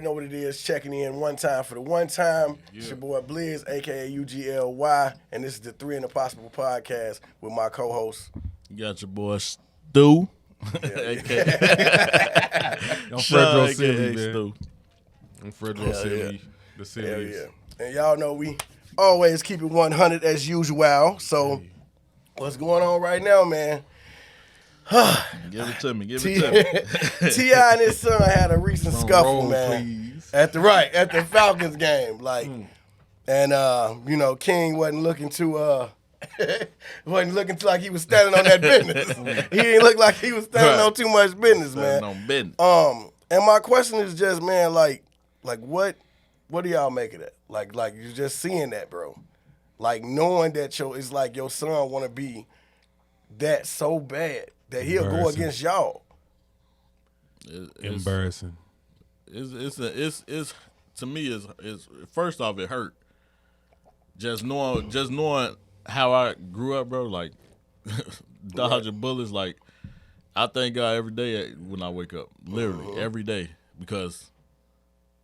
know what it is. Checking in one time for the one time. It's your boy Blizz, a.k.a. UGLY, and this is the Three and the Possible podcast with my co-host. You got your boy Stu, a.k.a. I'm Fredro City, man. Stu. I'm Fredro City, the series. Yeah. And y'all know we always keep it 100 as usual. So what's going on right now, man? Give it to me. T.I. and his son had a recent scuffle, man. Please. At the Falcons game, and King wasn't looking too like he was standing on that business. He didn't look like he was standing on too much business, man. On business. And my question is just, man, like what do y'all make of that? Like you're just seeing that, bro. Like knowing that it's like your son want to be that so bad that he'll go against y'all. Embarrassing. It's to me is first off it hurt. Just knowing how I grew up, bro. Like dodging bullets. Like I thank God every day when I wake up, literally every day, because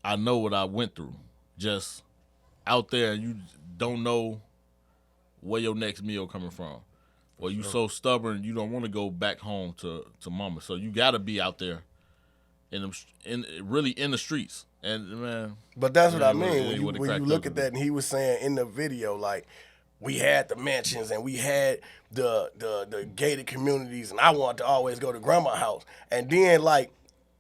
I know what I went through. Just out there, you don't know where your next meal coming from. Or you so stubborn, you don't want to go back home to mama. So you got to be out there really in the streets. And man, but that's what I mean when you look at that. And he was saying in the video, like, we had the mansions and we had the gated communities, and I wanted to always go to grandma's house. And then like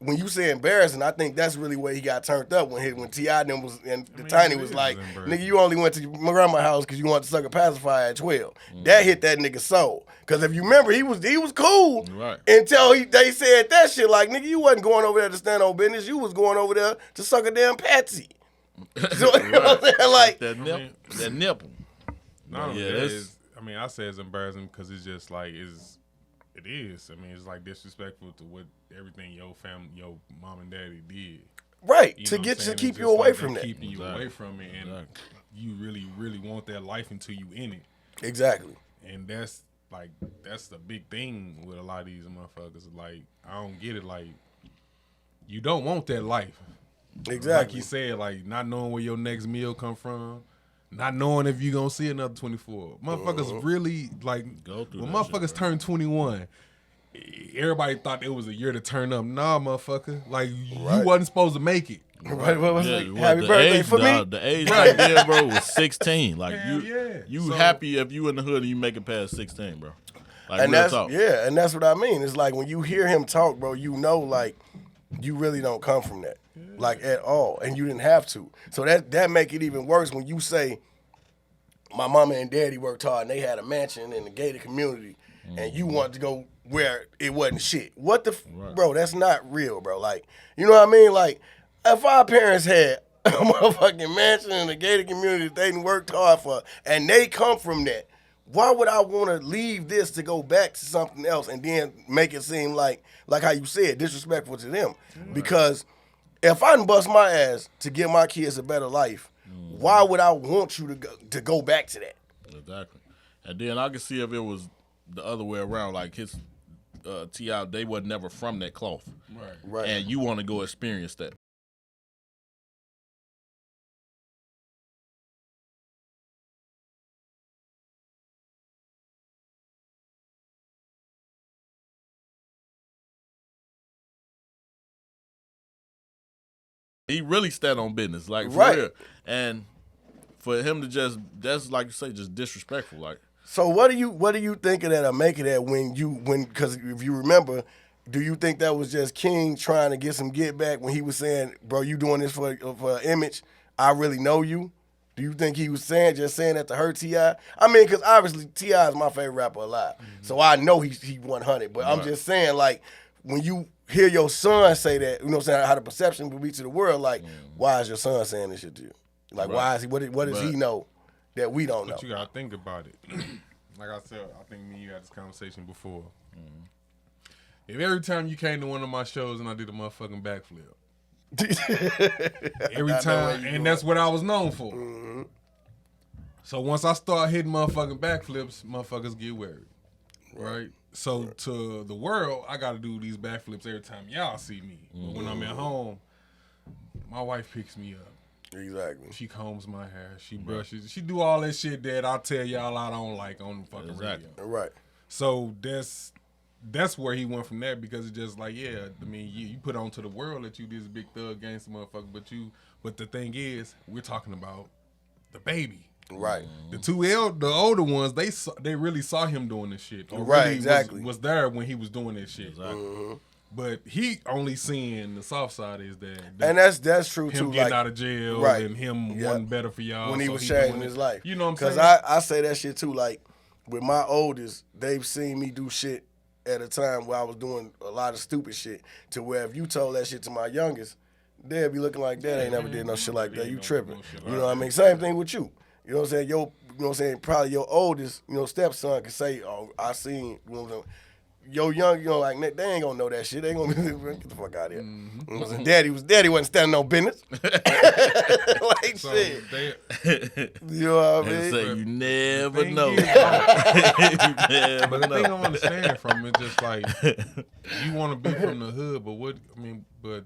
when you say embarrassing, I think that's really where he got turned up when T.I. them was and Tiny was like, nigga, you only went to my grandma's house because you wanted to suck a pacifier at 12. That hit that nigga soul. Because if you remember, he was cool until they said that shit. Like, nigga, you wasn't going over there to stand on business. You was going over there to suck a damn patsy. So, you know what I'm saying? Like that nipple. No, I say it's embarrassing because it's just like it is. I mean, it's like disrespectful to what everything your family, your mom and daddy did. Right, you to know get to keep it's you away like from that. Keeping you away from it, and you really, really want that life until you in it. Exactly. And that's the big thing with a lot of these motherfuckers. Like, I don't get it. Like, you don't want that life. Exactly. Like you said, like not knowing where your next meal come from. Not knowing if you gonna see another 24. Motherfuckers really, like, when motherfuckers turn 21, everybody thought it was a year to turn up. Nah, motherfucker. Like, you wasn't supposed to make it. Right, what was it? Happy birthday for me? The age right there, bro, was 16. Like, you So, happy if you in the hood and you make it past 16, bro. Like, and real that's talk. Yeah, and that's what I mean. It's like when you hear him talk, bro, you know, like, you really don't come from that, like, at all, and you didn't have to. So that make it even worse when you say, my mama and daddy worked hard and they had a mansion in the gated community, and you wanted to go where it wasn't shit. What the bro? That's not real, bro. Like, you know what I mean? Like, if our parents had a motherfucking mansion in a gated community that they worked hard for, and they come from that, why would I want to leave this to go back to something else and then make it seem like how you said, disrespectful to them? Because if I done bust my ass to give my kids a better life, why would I want you to go back to that? Exactly. And then I could see if it was the other way around, like his T.I., they were never from that cloth. Right. And you want to go experience that. He really stand on business, like, for real. And for him to that's like you say, just disrespectful. Like, so what do you think of that or make of that because if you remember, do you think that was just King trying to get some get back when he was saying, bro, you doing this for an image? I really know you. Do you think he was saying that to hurt T.I.? I mean, because obviously T.I. is my favorite rapper alive, so I know he 100. But I'm just saying, like, when you hear your son say that, you know what I'm saying, how the perception will be to the world, like, why is your son saying this shit to you? Like, why is he, what does he know that we don't know? But you gotta think about it. Like I said, I think me and you had this conversation before. If every time you came to one of my shows and I did a motherfucking backflip, every time, and that's what I was known for. So once I start hitting motherfucking backflips, motherfuckers get worried, right? So to the world, I got to do these backflips every time y'all see me. But when I'm at home, my wife picks me up. Exactly. She combs my hair. She brushes. She do all that shit that I tell y'all I don't like on the fucking radio. Right. So that's where he went from that, because it's just like, yeah, I mean, you put on to the world that you this big thug gangster motherfucker, but the thing is, we're talking about the baby. Right. The older ones, they really saw him doing this shit. Or Right, really exactly. was there when he was doing this shit. Exactly. But he only seeing the soft side is that And that's true him too. getting like, out of jail right. and him wanting better for y'all. when he so was he changing doing his it. life. You know what I'm saying? Because I say that shit too. Like with my oldest, they've seen me do shit at a time where I was doing a lot of stupid shit. To where if you told that shit to my youngest, they'd be looking like that ain't never did no shit like that. You tripping? You know what I mean? Same thing with you. You know what I'm saying? You know what I'm saying? Probably your oldest, stepson could say, "Oh, I seen." You know what I'm saying? Your young, like they ain't gonna know that shit. They ain't gonna get the fuck out of here. You know what I'm saying? Daddy wasn't standing on business. Like So shit. You know what I And mean? say you never thing know. is, You But the never thing know. I'm understanding from it, just like you want to be from the hood, but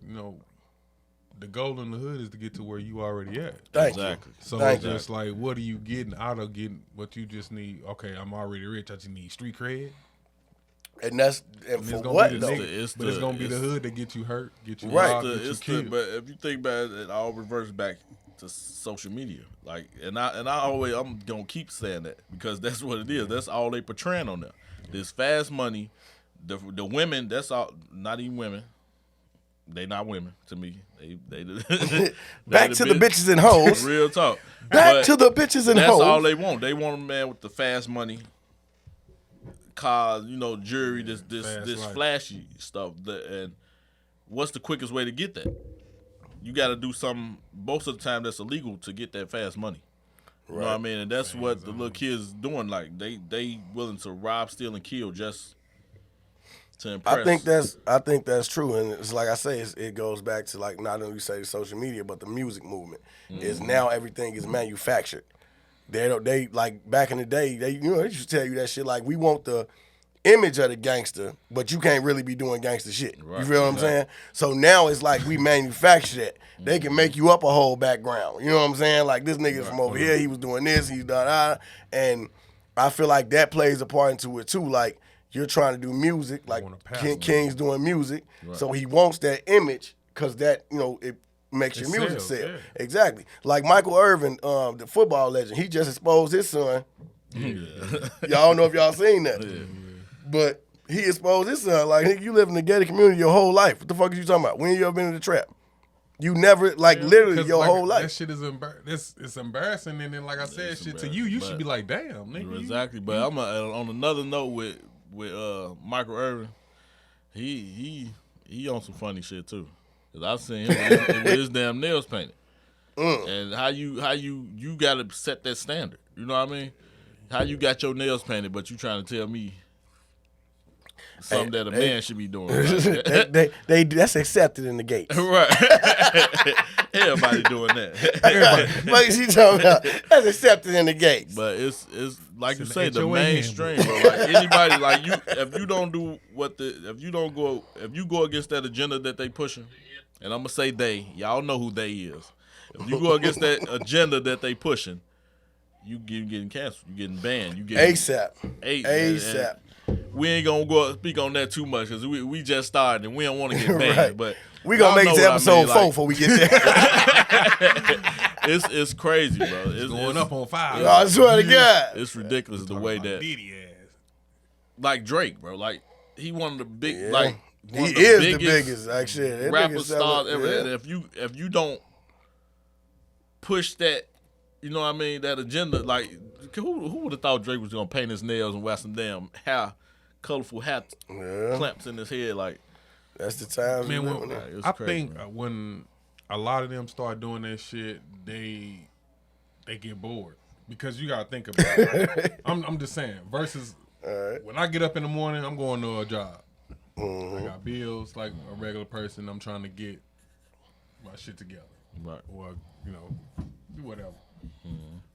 the goal in the hood is to get to where you already at. Thank Exactly. So Thank it's you. just like, what are you getting out of getting what you just need? Okay, I'm already rich. I just need street cred. you. And for It's gonna what be though? It's But it's gonna be the it's- hood that get you hurt, get you Right. robbed, get you killed. But if you think about it, it all reverts back to social media. Like, and I'm gonna keep saying that because that's what it is. That's all they portraying on there. This fast money, the women. That's all. Not even women. They not women to me. They Back to the bitches and hoes. Real talk. Back But to the bitches and that's hoes. all they want. They want a man with the fast money, cars, jewelry, this life. flashy stuff. And what's the quickest way to get that? You got to do something most of the time that's illegal to get that fast money. You know what I mean? And that's what the little kids doing. Like they willing to rob, steal, and kill just to impress. I think that's true, and it's like I say, it goes back to like not only say the social media, but the music movement. Is now everything is manufactured. They like back in the day, they used to tell you that shit like we want the image of the gangster, but you can't really be doing gangster shit. Right. You feel what I'm saying? So now it's like we manufacture that. They can make you up a whole background. You know what I'm saying? Like this nigga from over here, he was doing this, he's done that, and I feel like that plays a part into it too. Like you're trying to do music, like wanna pass King's doing music, so he wants that image because that it makes your It music sells, sell. yeah. Exactly. Like Michael Irvin, the football legend, he just exposed his son. Y'all don't know if y'all seen that. But he exposed his son. Like, nigga, you live in the gated community your whole life. What the fuck is you talking about? When you ever been in the trap? You never, literally Because, your whole That life. shit is it's embarrassing, and then like I said, It's shit to you embarrassing, should be like, damn, nigga. you- Exactly, but I'm on another note with Michael Irvin. He on some funny shit too, cause I've seen him with his damn nails painted, and how you gotta set that standard. You know what I mean? How you got your nails painted, but you trying to tell me something that a man should be doing? Right? That's accepted in the gates. Right. Everybody doing that. Like she talking about, that's accepted in the gates. But it's like you say, It's the your way in, mainstream, bro. Like anybody, like you, if you don't do if you go against that agenda that they pushing, and I'm gonna say y'all know who they is. If you go against that agenda that they pushing, you getting canceled, you getting banned, you getting ASAP. ASAP. We ain't gonna go speak on that too much because we just started and we don't want to get banned. Right. But We gonna y'all make it know to what I episode mean, 4 like, before we get there. It's crazy, bro. It's going up on 5. I swear to God. It's ridiculous the way that. Diddy ass. Like Drake, bro. Like he one of the big, Yeah. like He one of is the the biggest, actually. That rapper nigga stars selling- ever. yeah. And if you don't push that, you know what I mean, that agenda, like who would have thought Drake was gonna paint his nails and wear some damn colorful hat Yeah. clamps in his head, like That's the times we Man, live when, in. Right, it's I crazy, think man. when a lot of them start doing that shit, they get bored because you gotta think about it. I'm just saying. Versus when I get up in the morning, I'm going to a job. I got bills like a regular person. I'm trying to get my shit together, right. or whatever.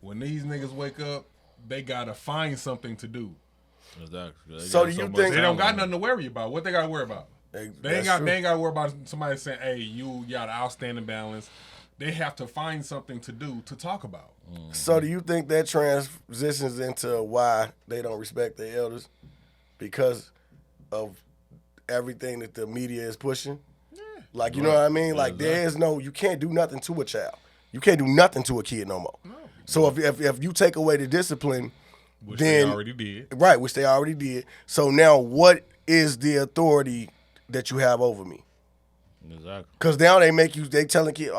When these niggas wake up, they gotta find something to do. Exactly. They So got do you much think- They don't time got on nothing to worry about. What they gotta worry about? They ain't got to worry about somebody saying, "Hey, you got an outstanding balance." They have to find something to do to talk about. So do you think that transitions into why they don't respect their elders? Because of everything that the media is pushing? Yeah. Like, you know what I mean? Like, there is you can't do nothing to a child. You can't do nothing to a kid no more. No. So if you take away the discipline, which then they already did. Right, which they already did. So now what is the authority that you have over me? Exactly. Because now they telling kids, you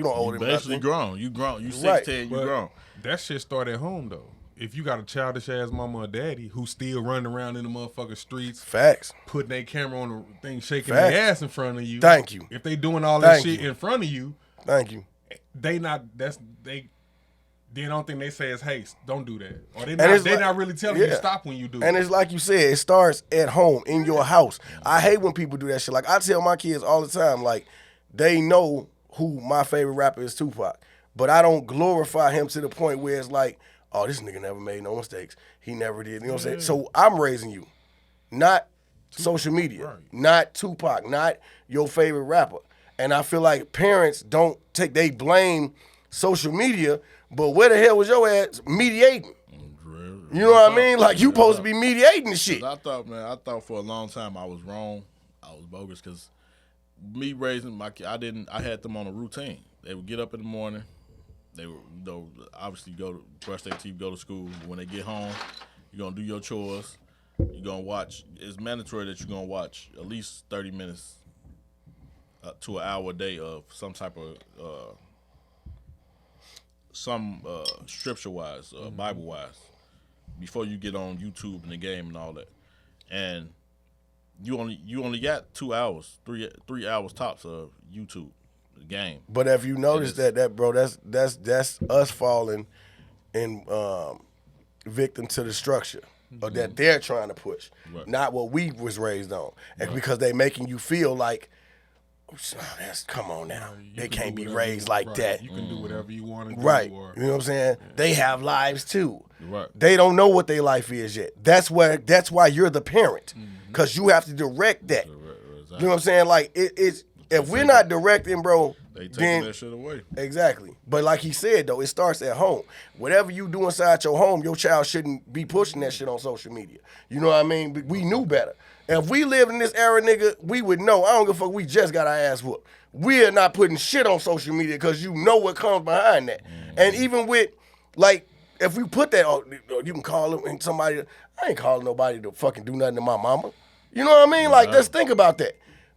don't owe them basically nothing. grown. You 16, you grown. That shit start at home though. If you got a childish ass mama or daddy who still running around in the motherfucking streets, facts, putting their camera on the thing, shaking their ass in front of you. Thank you. If they doing all that shit in front of you, thank you. They don't think they say is, hey, don't do that. Or they not really telling you to stop when you do it. And it's like you said, it starts at home, in your house. I hate when people do that shit. Like, I tell my kids all the time, like, they know who my favorite rapper is, Tupac. But I don't glorify him to the point where it's like, oh, this nigga never made no mistakes. He never did. You know what I'm saying? So I'm raising you. Not social media. Not Tupac. Not your favorite rapper. And I feel like parents they blame social media, but where the hell was your ass mediating? You know what I mean? Like, you supposed to be mediating the shit. I thought for a long time I was wrong. I was bogus because me raising my kid, I had them on a routine. They would get up in the morning. They would, obviously go to brush their teeth, go to school. When they get home, you're going to do your chores. You're going to watch. It's mandatory that you're going to watch at least 30 minutes to an hour a day of some type of scripture-wise, Bible-wise, before you get on YouTube and the game and all that. And you only got 2 hours, 3 hours tops of YouTube, the game. But if you notice that bro, that's us falling in victim to the structure or that they're trying to push, not what we was raised on. And because they making you feel like, come on now. They can't be raised like that. You can do whatever you want to do. Right. You know what I'm saying? Yeah. They have lives too. Right. They don't know what their life is yet. That's why you're the parent. Because you have to direct that. Exactly. You know what I'm saying? Like, it's if we're not directing, bro, they take that shit away. Exactly. But like he said, though, it starts at home. Whatever you do inside your home, your child shouldn't be pushing that shit on social media. You know what I mean? We knew better. If we lived in this era, nigga, we would know. I don't give a fuck. We just got our ass whooped. We are not putting shit on social media because you know what comes behind that. And even with, like, if we put that on, you can call them and somebody. I ain't calling nobody to fucking do nothing to my mama. You know what I mean? Like, let's think about that.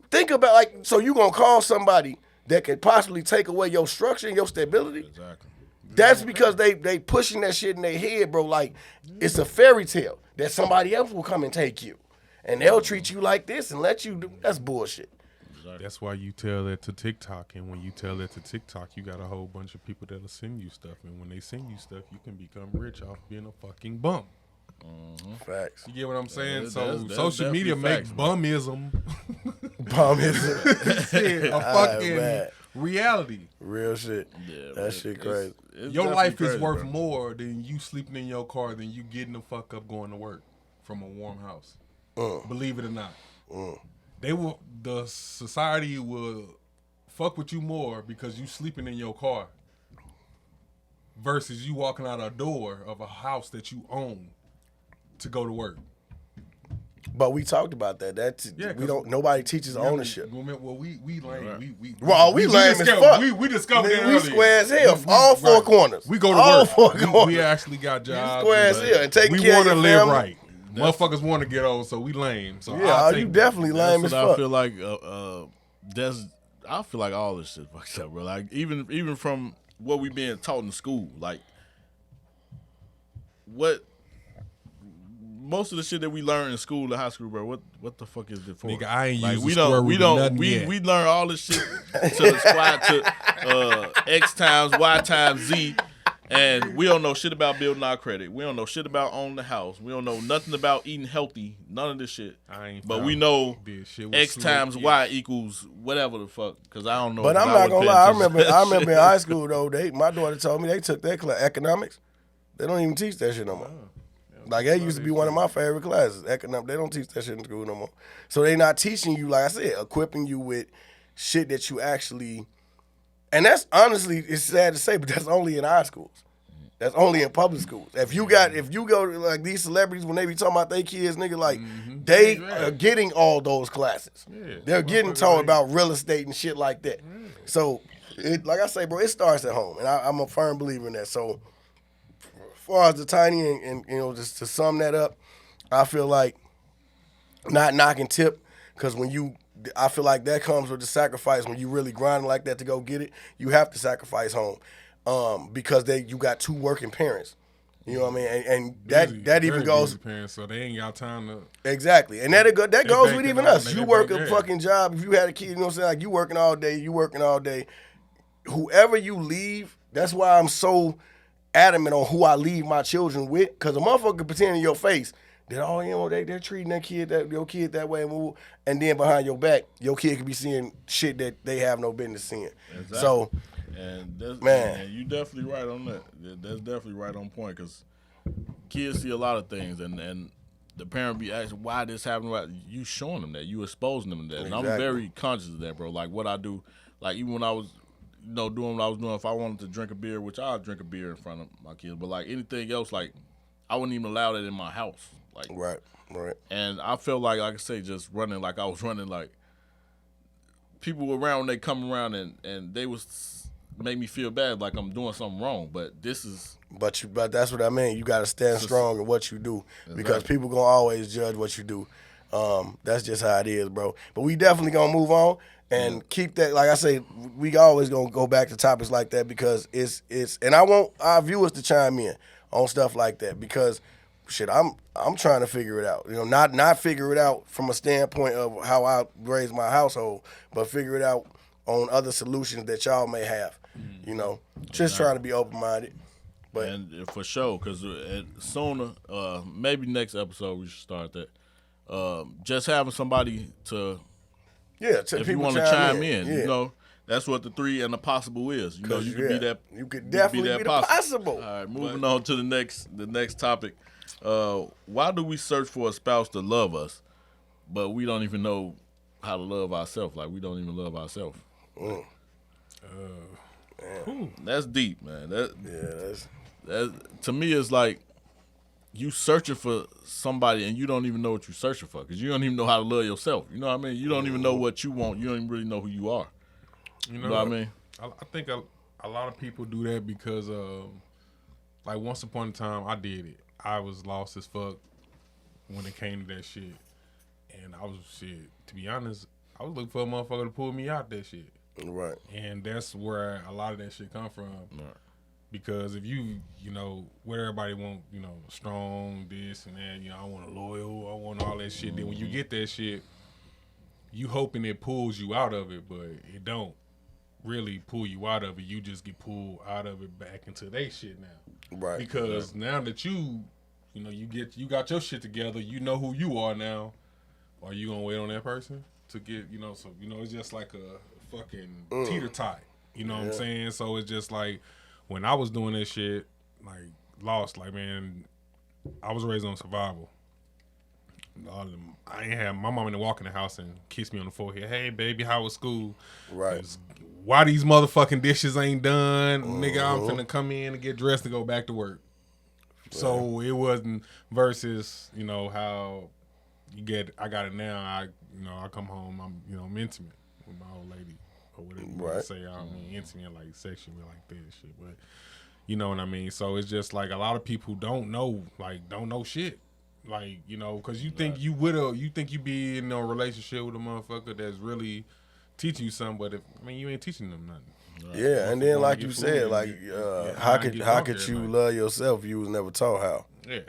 Think about, like, so you gonna call somebody that could possibly take away your structure and your stability? Exactly. That's because they pushing that shit in their head, bro. Like, it's a fairy tale that somebody else will come and take you. And they'll treat you like this and let you do. That's bullshit. Exactly. That's why you tell that to TikTok. And when you tell that to TikTok, you got a whole bunch of people that'll send you stuff. And when they send you stuff, you can become rich off being a fucking bum. Facts. You get what I'm saying? That's social media makes bummism. Bummism. A fucking reality. Real shit. Yeah, that shit crazy. It's your life crazy, is worth more than you sleeping in your car than you getting the fuck up going to work from a warm house. Believe it or not. The society will fuck with you more because you sleeping in your car versus you walking out a door of a house that you own to go to work. But we talked about that. Nobody teaches ownership. We lame. We lame as fuck. We discovered it we earlier. Square as hell. All four corners. We go to all work. Four corners. We actually got jobs. Square as hell. And taking care of your live family. right. Motherfuckers want to get old, so we lame. So yeah, you definitely lame as fuck. I feel like I feel like all this shit fucked up, bro. Like even from what we being taught in school, like what most of the shit that we learn in school and high school, bro. What the fuck is it for? Nigga, I ain't like, used we learn all this shit to the squad to X times Y times Z. And we don't know shit about building our credit. We don't know shit about owning the house. We don't know nothing about eating healthy. None of this shit. But we know X times Y equals whatever the fuck. Because I don't know. But I'm not gonna lie. I remember in high school though. My daughter told me they took that class, economics. They don't even teach that shit no more. Like that used to be one of my favorite classes. Economic. They don't teach that shit in school no more. So they not teaching you, like I said, equipping you with shit that you actually. And that's honestly, it's sad to say, but that's only in our schools. That's only in public schools. If you go to like these celebrities when they be talking about their kids, nigga, like they are getting all those classes. Yeah. They're getting taught about real estate and shit like that. So, like I say, bro, it starts at home, and I'm a firm believer in that. So, as far as the tiny and just to sum that up, I feel like not knocking Tip, because I feel like that comes with the sacrifice. When you really grinding like that to go get it, you have to sacrifice home. Because you got 2 working parents, you know what I mean, and that even goes. Parents, so they ain't got time to. Exactly, and that goes with even us. You work a fucking job. If you had a kid, you know what I'm saying, like you working all day. Whoever you leave, that's why I'm so adamant on who I leave my children with, because a motherfucker pretend in your face that they're treating your kid that way, and then behind your back, your kid could be seeing shit that they have no business seeing. Exactly. So. And you definitely right on that. That's definitely right on point, because kids see a lot of things, and the parent be asking why this happened. Right? You showing them that, you exposing them to that. Exactly. And I'm very conscious of that, bro. Like what I do, like even when I was, doing what I was doing, if I wanted to drink a beer, which I'll drink a beer in front of my kids, but like anything else, like I wouldn't even allow that in my house. Like right. And I felt like I say, just running like I was running, like people were around when they come around and they was. Make me feel bad, like I'm doing something wrong, but this is. But that's what I mean. You got to stand strong in what you do, because people gonna always judge what you do. That's just how it is, bro. But we definitely gonna move on and keep that. Like I say, we always gonna go back to topics like that, because it's. And I want our viewers to chime in on stuff like that, because shit, I'm trying to figure it out. Not figure it out from a standpoint of how I raise my household, but figure it out on other solutions that y'all may have. Just trying to be open-minded. But and for sure, because sooner, maybe next episode we should start that. Just having somebody to, if you want to chime in, that's what the 3 and the possible is. You could be that. You could definitely be the possible. All right, moving on to the next topic. Why do we search for a spouse to love us, but we don't even know how to love ourselves? Like we don't even love ourselves. That's deep, man. That's to me, it's like you searching for somebody and you don't even know what you're searching for, because you don't even know how to love yourself. You know what I mean? You don't even know what you want. You don't even really know who you are. You know what I mean? I think a lot of people do that because, like once upon a time, I did it. I was lost as fuck when it came to that shit, and I was to be honest, I was looking for a motherfucker to pull me out that shit. Right. And that's where a lot of that shit come from. Right. Because if what everybody want, strong, this and that, I want a loyal, I want all that shit. Then when you get that shit, you hoping it pulls you out of it, but it don't really pull you out of it. You just get pulled out of it back into they shit now. Right. Because now that you got your shit together, you know who you are now. Are you gonna wait on that person to get, so it's just like a fucking teeter-tot, what I'm saying? So it's just like, when I was doing this shit, like, lost, like, man, I was raised on survival. I ain't have my mom to walk in the house and kiss me on the forehead. Hey, baby, how was school? Right. Why these motherfucking dishes ain't done? Nigga, I'm finna come in and get dressed and go back to work. Right. So it wasn't versus, how I got it now. I come home, I'm intimate with my old lady, or whatever you want to say. I don't mean intimate like sexually like that shit, but you know what I mean. So it's just like a lot of people don't know shit, like because you think you be in a relationship with a motherfucker that's really teaching you something, but you ain't teaching them nothing. Yeah, and then like you said, like how could you love yourself if you was never taught how? Yeah,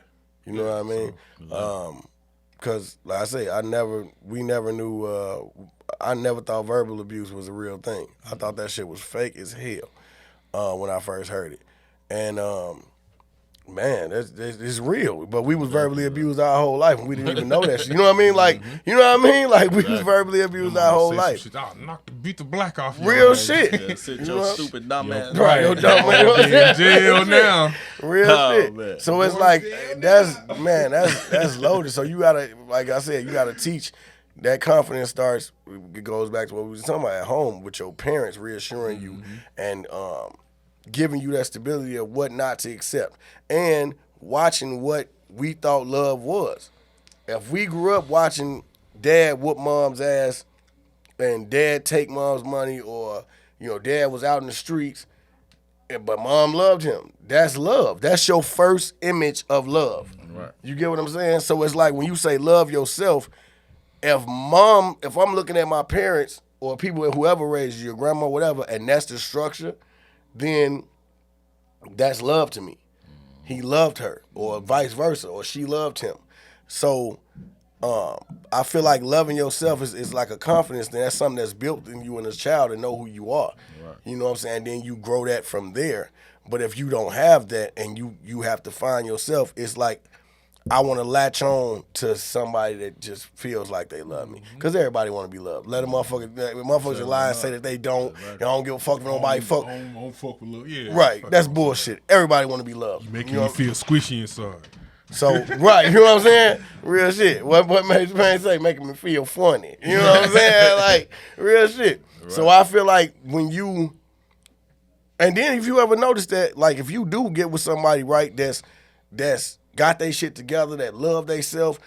you know what I mean. So, because, like I say, I never knew, I never thought verbal abuse was a real thing. I thought that shit was fake as hell when I first heard it. And Man, it's real. But we was verbally abused our whole life, and we didn't even know that shit. You know what I mean? Like, you know what I mean? Like, we was verbally abused our whole life. Shit, beat the black off you. Real shit. Yeah, sit your stupid dumb ass. Right, yo, dumb man. In jail now. Real shit. Man. So it's like that's loaded. So you gotta, like I said, you gotta teach. That confidence starts. It goes back to what we were talking about at home with your parents reassuring you and giving you that stability of what not to accept and watching what we thought love was. If we grew up watching dad whoop mom's ass and dad take mom's money, or dad was out in the streets but mom loved him, that's love. That's your first image of love. Right. You get what I'm saying? So it's like when you say love yourself, if I'm looking at my parents or people, whoever raised you, your grandma, whatever, and that's the structure, then that's love to me. He loved her, or vice versa, or she loved him. So I feel like loving yourself is like a confidence thing. That's something that's built in you as a child to know who you are. Right. You know what I'm saying? Then you grow that from there. But if you don't have that and you have to find yourself, it's like I want to latch on to somebody that just feels like they love me. Because everybody want to be loved. Let a motherfuckers lie and say that they don't. They don't give a fuck if nobody fuck. Don't fuck with little, yeah. Right. That's bullshit. Everybody want to be loved. You making me feel squishy inside. So, right, you know what I'm saying? Real shit. What Major Payne say? Making me feel funny. You know what I'm saying? Like, real shit. Right. So I feel like when you, and then if you ever notice that, like if you do get with somebody, right, that's got their shit together, that love theyself,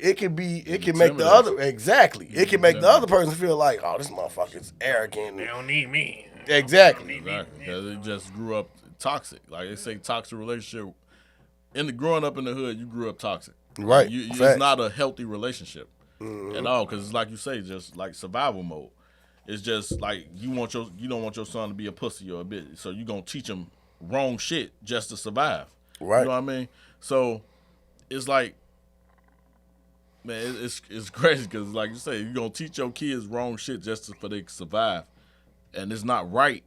it can make the other, exactly. It can make the other person feel like, oh, this motherfucker's arrogant. They don't need me. Exactly. Because they just grew up toxic. Like they say, toxic relationship. Growing up in the hood, you grew up toxic. Right. It's not a healthy relationship at all. Because it's like you say, just like survival mode. It's just like you don't want your son to be a pussy or a bitch. So you gonna teach him wrong shit just to survive. Right. You know what I mean? So it's like, man, it's crazy because like you say, you're gonna teach your kids wrong shit just for they can survive, and it's not right.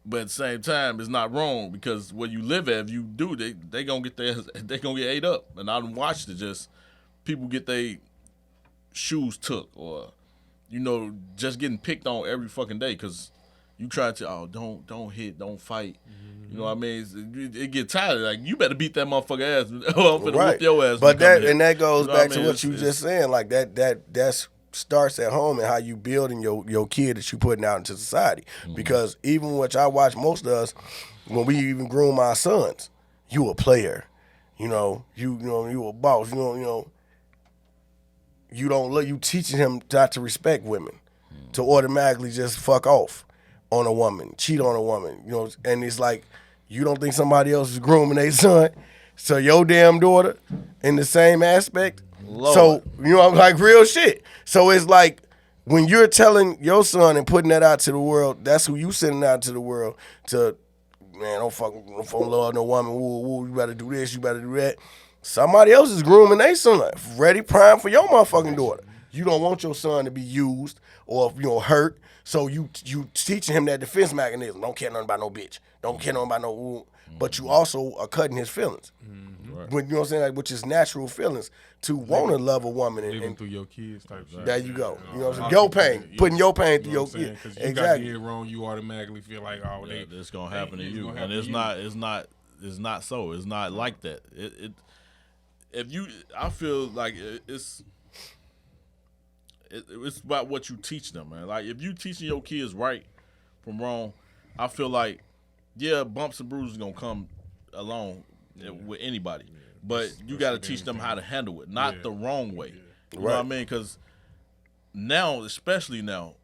But at the same time, it's not wrong because where you live at, if you do, they gonna get ate up. And I done watched it, just people get their shoes took, or just getting picked on every fucking day because you try to don't hit, don't fight. You know what I mean? It get tired. Like you better beat that motherfucker ass. I'm finna whoop your ass. But that goes back to what you just saying. Like that's starts at home and how you building your kid that you putting out into society. Because even what I watch, most of us, when we even groom our sons, you a player, you a boss, you don't look, you teaching him not to respect women, to automatically just fuck off on a woman, cheat on a woman, and it's like you don't think somebody else is grooming their son, so your damn daughter in the same aspect. Lord. So, like real shit. So it's like when you're telling your son and putting that out to the world, that's who you sending out to the world to, man, don't love no woman. Woo, you better do this, you better do that. Somebody else is grooming their son, ready, prime for your motherfucking daughter. You don't want your son to be used or hurt, so you teaching him that defense mechanism. Don't care nothing about no bitch. Don't care nothing about no woo. But you also are cutting his feelings. Right. But you know what I'm saying? Like, which is natural feelings to want to love a woman. Living through your kids type shit. There you go. You know what I'm saying? Your pain. Putting your pain through your kids. Because you got did wrong, you automatically feel like, it's going to happen to you. And it's not so. It's not like that. I feel like it's about what you teach them, man. Like, if you teaching your kids right from wrong, I feel like, yeah, bumps and bruises going to come along with anybody. But you got to teach them how to handle it, not the wrong way. You know what I mean? Because now, especially now,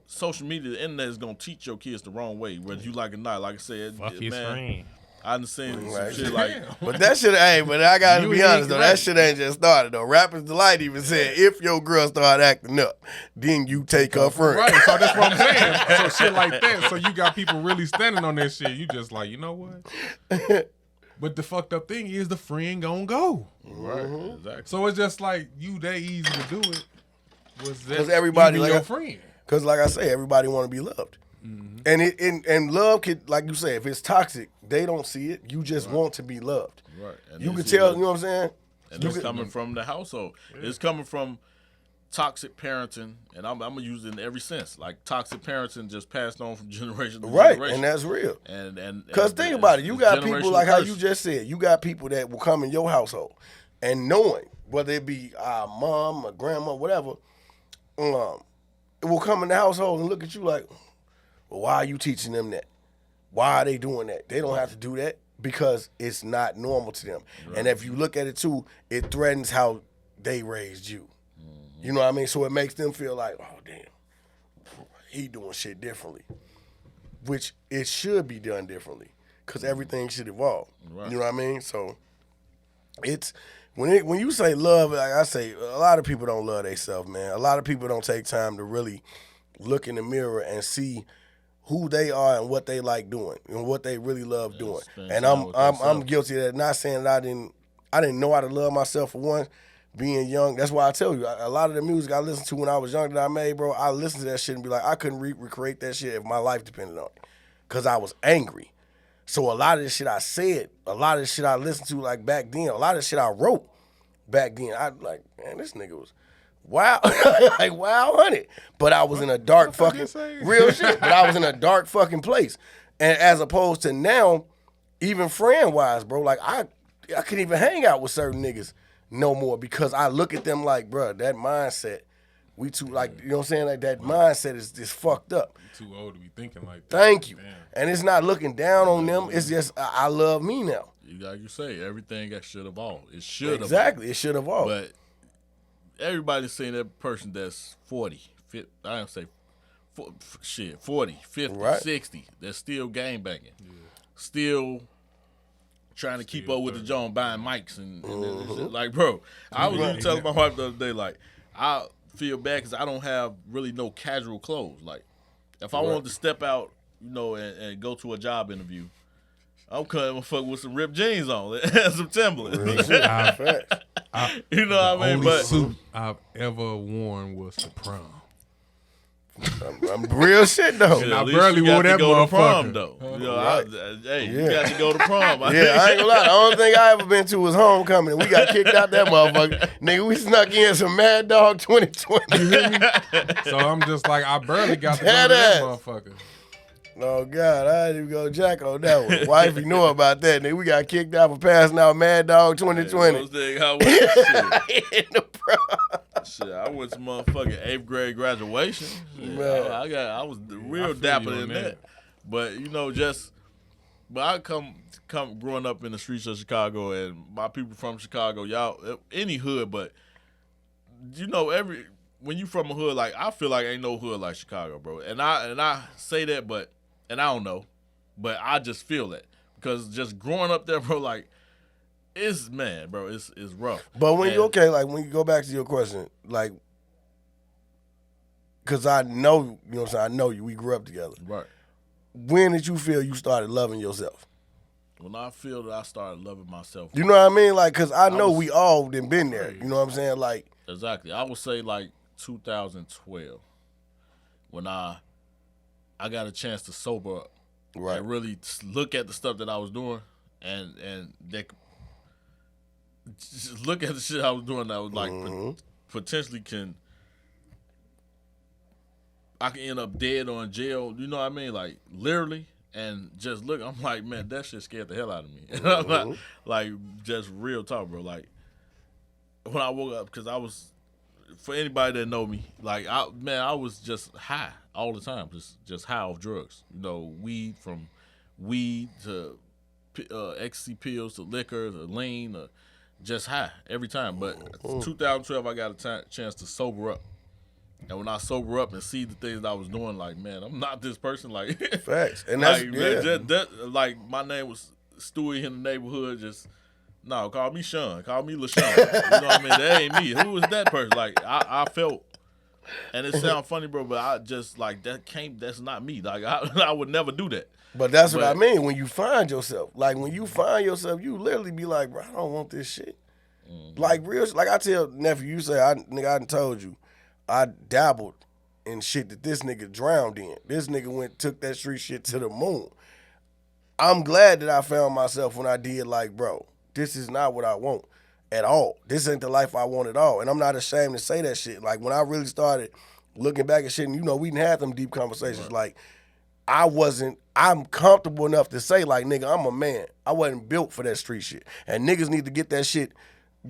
social media, the internet is going to teach your kids the wrong way, whether you like it or not. Like I said, man, I done seen some shit like... But that shit, but I got to be honest, though, that shit ain't just started, though. Rappers Delight even said, if your girl start acting up, then you take her friend. Right, so that's what I'm saying. So shit like that, so you got people really standing on that shit. You just like, you know what? But the fucked up thing is the friend gonna go. Right, exactly. So it's just like, that easy to do it. Was that everybody even your friend? Because like I say, everybody want to be loved. And love could, like you say, if it's toxic, they don't see it. You just want to be loved. Right. And You can tell, you know what I'm saying? And it's coming from the household. Yeah. It's coming from toxic parenting, and I'm gonna use it in every sense. Like toxic parenting just passed on from generation to generation. Right, and that's real. And because think about it, you got people like how you just said. You got people that will come in your household, and knowing whether it be our mom, or grandma, whatever, it will come in the household and look at you like, well, why are you teaching them that? Why are they doing that? They don't have to do that because it's not normal to them. Right. And if you look at it too, it threatens how they raised you. You know what I mean? So it makes them feel like, oh, damn, he doing shit differently, which it should be done differently because everything should evolve. Right. You know what I mean? So it's when you say love, like I say, a lot of people don't love themselves, man. A lot of people don't take time to really look in the mirror and see who they are and what they like doing and what they really love doing. And I'm guilty of that. Not saying that I didn't know how to love myself for one. Being young, that's why I tell you, a lot of the music I listened to when I was young that I made, bro, I listened to that shit and be like, I couldn't recreate that shit if my life depended on it, because I was angry. So a lot of the shit I said, a lot of the shit I listened to like back then, a lot of the shit I wrote back then, I like, man, this nigga was wow, like wow, honey. But I was in a dark fucking real shit. But I was in a dark fucking place, and as opposed to now, even friend wise, bro, like I couldn't even hang out with certain niggas no more because I look at them like, bro, that mindset, we too, like, you know what I'm saying? Like, that mindset is just fucked up. You're too old to be thinking like that. Thank you. Damn. And it's not looking down on them. It's just, I love me now. Like you say, everything that should evolve. It should Exactly. It should evolve. But everybody's saying that person that's 40, 50, I don't say 40, 50, right. 60, that's still game banging. Yeah. Still trying to keep up with the John buying mics and shit. Like, bro, I was even telling my wife the other day, like, I feel bad because I don't have really no casual clothes. Like, if I wanted to step out, you know, and go to a job interview, I'm coming with some ripped jeans on and some Timberlands. You know what I mean? The only suit I've ever worn was to prom. I'm real shit though. And I barely wore that motherfucker. Prom, though. You know, you got to go to prom. I ain't gonna lie. The only thing I ever been to was homecoming, and we got kicked out that motherfucker. Nigga, we snuck in some Mad Dog 2020. You hear me? So I'm just like, I barely got to go to that motherfucker. Oh, God, I didn't even go jack on that one. Wifey knew about that, nigga. We got kicked out for passing out Mad Dog 2020. Shit, I went to motherfucking 8th grade graduation. Man. I was real dapper in that. But, you know, but I come growing up in the streets of Chicago, and my people from Chicago, y'all, any hood, but, you know, when you from a hood, like, I feel like ain't no hood like Chicago, bro. And I say that, and I don't know, but I just feel that. Because just growing up there, bro, like, it's rough. But when you go back to your question, like, because I know, you know what I'm saying, I know you, we grew up together. Right. When did you feel you started loving yourself? When I feel that I started loving myself. You know what I mean? Like, because I know we all done been there. You know what I'm saying? Like. Exactly. I would say, like, 2012, when I got a chance to sober up. Right. And really look at the stuff that I was doing and just look at the shit I was doing that was like potentially I can end up dead or in jail, you know what I mean? Like, literally, and just look, I'm like, man, that shit scared the hell out of me. Like, just real talk, bro. Like, when I woke up, because I was, for anybody that know me, like, I was just high all the time, just high off drugs. You know, from weed to ecstasy pills to liquor to lean, just high every time. But 2012, I got a chance to sober up. And when I sober up and see the things that I was doing, like, man, I'm not this person. Like, facts. And that's, man, like, my name was Stewie in the neighborhood, no, call me Sean. Call me LaShawn. You know what I mean? That ain't me. Who is that person? Like, I felt, and it sounds funny, bro, but I just, like, that's not me. Like, I would never do that. But that's what I mean. When you find yourself, like, when you find yourself, you literally be like, bro, I don't want this shit. Like, real, like I tell nephew, you say, nigga, I done told you, I dabbled in shit that this nigga drowned in. This nigga took that street shit to the moon. I'm glad that I found myself when I did, like, bro, this is not what I want at all. This ain't the life I want at all. And I'm not ashamed to say that shit. Like, when I really started looking back at shit, and we didn't have them deep conversations. Right. Like, I'm comfortable enough to say, like, nigga, I'm a man. I wasn't built for that street shit. And niggas need to get that shit.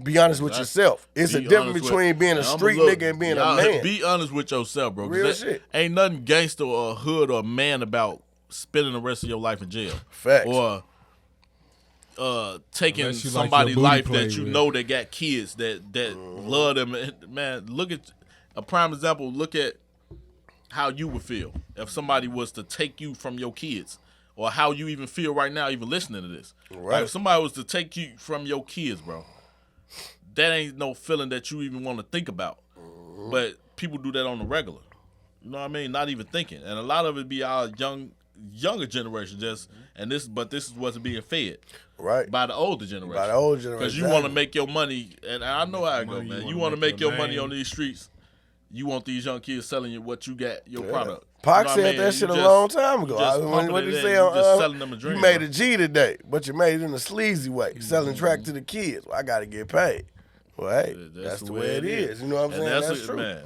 Be honest with yourself. It's a difference between being a street nigga and being a man. Be honest with yourself, bro. Real shit. Ain't nothing gangster or hood or man about spending the rest of your life in jail. Facts. Or taking somebody's life that you know that got kids that love them. Man, look at a prime example. Look at how you would feel if somebody was to take you from your kids, or how you even feel right now, even listening to this. Right. Like if somebody was to take you from your kids, bro, that ain't no feeling that you even want to think about. But people do that on the regular. You know what I mean? Not even thinking. And a lot of it be our younger generation but this is what's being fed. Right. By the older generation. By the older generation. Because you want to make your money, and I know how it go, man. You want to make your money on these streets. You want these young kids selling you what you got, your product. Pac said that shit a long time ago. What did he say? Selling them a dream, you made a G today, but you made it in a sleazy way, selling track to the kids. Well, I got to get paid. Well, hey, that's the way it is. You know what I'm saying? That's true. Man.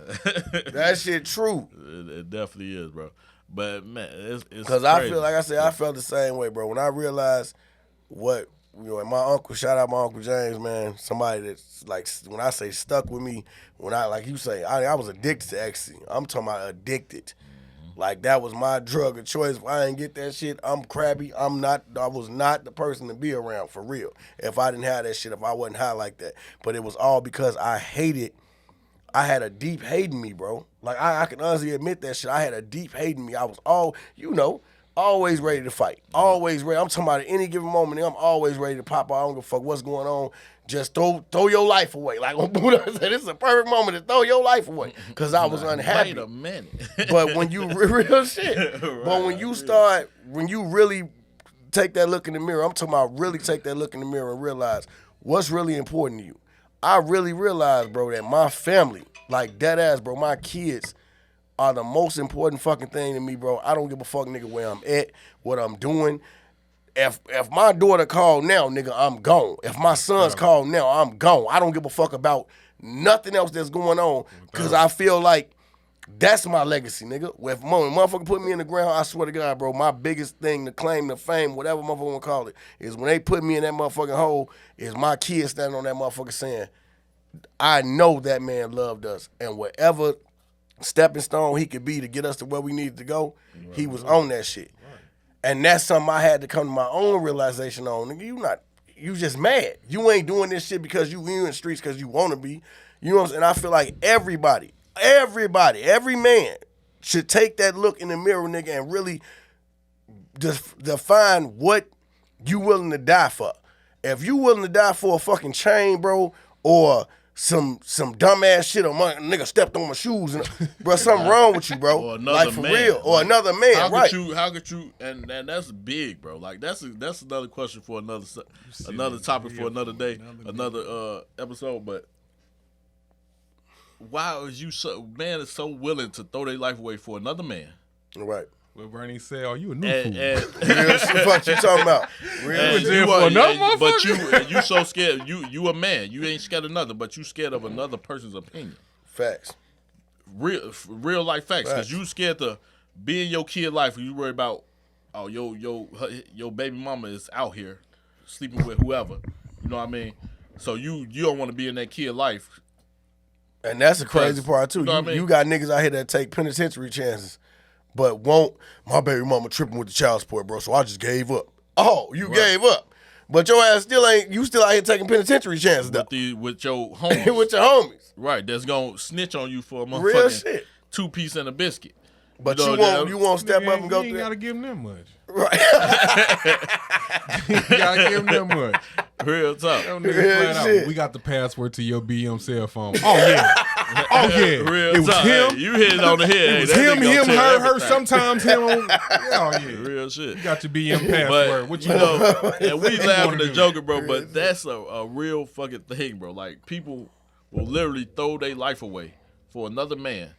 That shit true. It definitely is, bro. But, man, it's because I feel, like I said, I felt the same way, bro. When I realized what, and my uncle, shout out my Uncle James, man, somebody that's, like, when I say stuck with me, when I, like you say, I was addicted to ecstasy. I'm talking about addicted. Like, that was my drug of choice. If I didn't get that shit, I'm crabby. I was not the person to be around, for real. If I didn't have that shit, if I wasn't high like that. But it was all because I had a deep hate in me, bro. Like, I can honestly admit that shit. I had a deep hate in me. I was always ready to fight. Always ready. I'm talking about at any given moment, I'm always ready to pop out. I don't give a fuck what's going on. Just throw your life away. Like when Buddha said, this is a perfect moment to throw your life away. Because I was unhappy. Wait a minute. But when you, real shit. Right, but when you really take that look in the mirror, I'm talking about really take that look in the mirror and realize what's really important to you. I really realized, bro, that my family, like dead ass, bro, my kids are the most important fucking thing to me, bro. I don't give a fuck, nigga, where I'm at, what I'm doing. If my daughter called now, nigga, I'm gone. If my son's called now, I'm gone. I don't give a fuck about nothing else that's going on because I feel like that's my legacy, nigga. If motherfucker put me in the ground, I swear to God, bro, my biggest thing, the claim, the fame, whatever motherfucker want to call it, is when they put me in that motherfucking hole, is my kids standing on that motherfucker saying, I know that man loved us, and whatever stepping stone he could be to get us to where we needed to go, he was on that shit. And that's something I had to come to my own realization on. Nigga, you just mad. You ain't doing this shit because you in the streets because you want to be. You know what I'm saying? I feel like everybody, every man should take that look in the mirror, nigga, and really define what you willing to die for. If you willing to die for a fucking chain, bro, or some dumbass shit, or my nigga stepped on my shoes, and bro, something wrong with you, bro. Or another like for man. real, or another man, how could you? And that's big, bro. Like that's another question for another topic for another day, another episode. But why is you man is so willing to throw their life away for another man? Right. What Bernie said, "Are you a new fool?" Real shit, fuck you talking about? But you so scared. You a man. You ain't scared of nothing, but you scared of another person's opinion. Facts. Real life facts. Because you scared to be in your kid life. And you worry about your baby mama is out here sleeping with whoever. You know what I mean? So you don't want to be in that kid life. And that's the crazy part too. You got niggas out here that take penitentiary chances. But my baby mama tripping with the child support, bro, so I just gave up. Oh, you gave up. But your ass still out here taking penitentiary chances, though. With your homies. With your homies. Right, that's going to snitch on you for a motherfucking real shit. 2-piece and a biscuit. But you won't step up and go through You ain't got to give them that much. Right. You got to give them that much. Real talk. We got the password to your BM cell phone. Oh, yeah. Oh, yeah. Real it was talk. him. Hey, you hit it on the head. It was him, her, sometimes him. Oh, yeah. Real shit. You got your BM password. What you know, and we laughing and joking, bro, but that's a real fucking thing, bro. Like, people will literally throw their life away for another man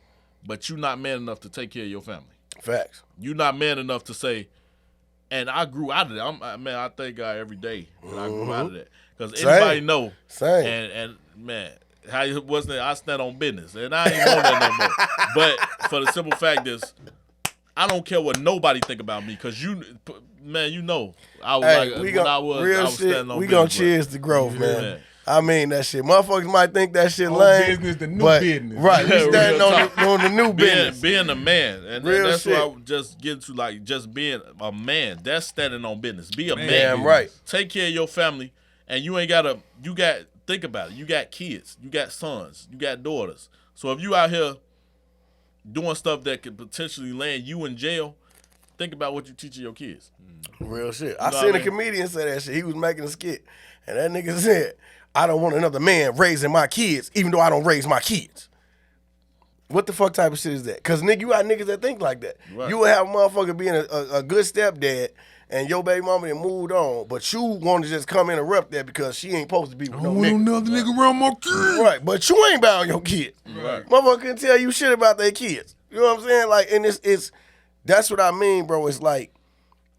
but you're not man enough to take care of your family. Facts. You're not man enough to say, and I grew out of that. Man, I thank God every day that I grew out of that. Because anybody know. Same. And man, how it wasn't I stand on business. And I ain't on that no more. But for the simple fact is, I don't care what nobody think about me. Because man, you know, I was Hey, like, we when gon- I was real standing shit. on We business. gonna cheers to growth, man. Yeah. I mean that shit. Motherfuckers might think that shit Old lame. business, the new but, business. Right. We Real standing talk. on the new business. Being a man, and Real that's shit. what I was just getting to, like, just being a man. That's standing on business. Be a man. Damn right. Take care of your family, and you ain't gotta. Think about it. You got kids, you got sons, you got daughters. So if you out here doing stuff that could potentially land you in jail, think about what you teaching your kids. Real shit. know I what seen I a mean? comedian say that shit. He was making a skit, and that nigga said, "I don't want another man raising my kids, even though I don't raise my kids." What the fuck type of shit is that? Cause nigga, you got niggas that think like that. Right. You would have a motherfucker being a good stepdad, and your baby mama then moved on, but you want to just come interrupt that because she ain't supposed to be with I no don't want nigga. another nigga around my kids. Right, but you ain't bound your kids. Right. Motherfucker can tell you shit about their kids. You know what I'm saying? Like, and it's that's what I mean, bro. It's like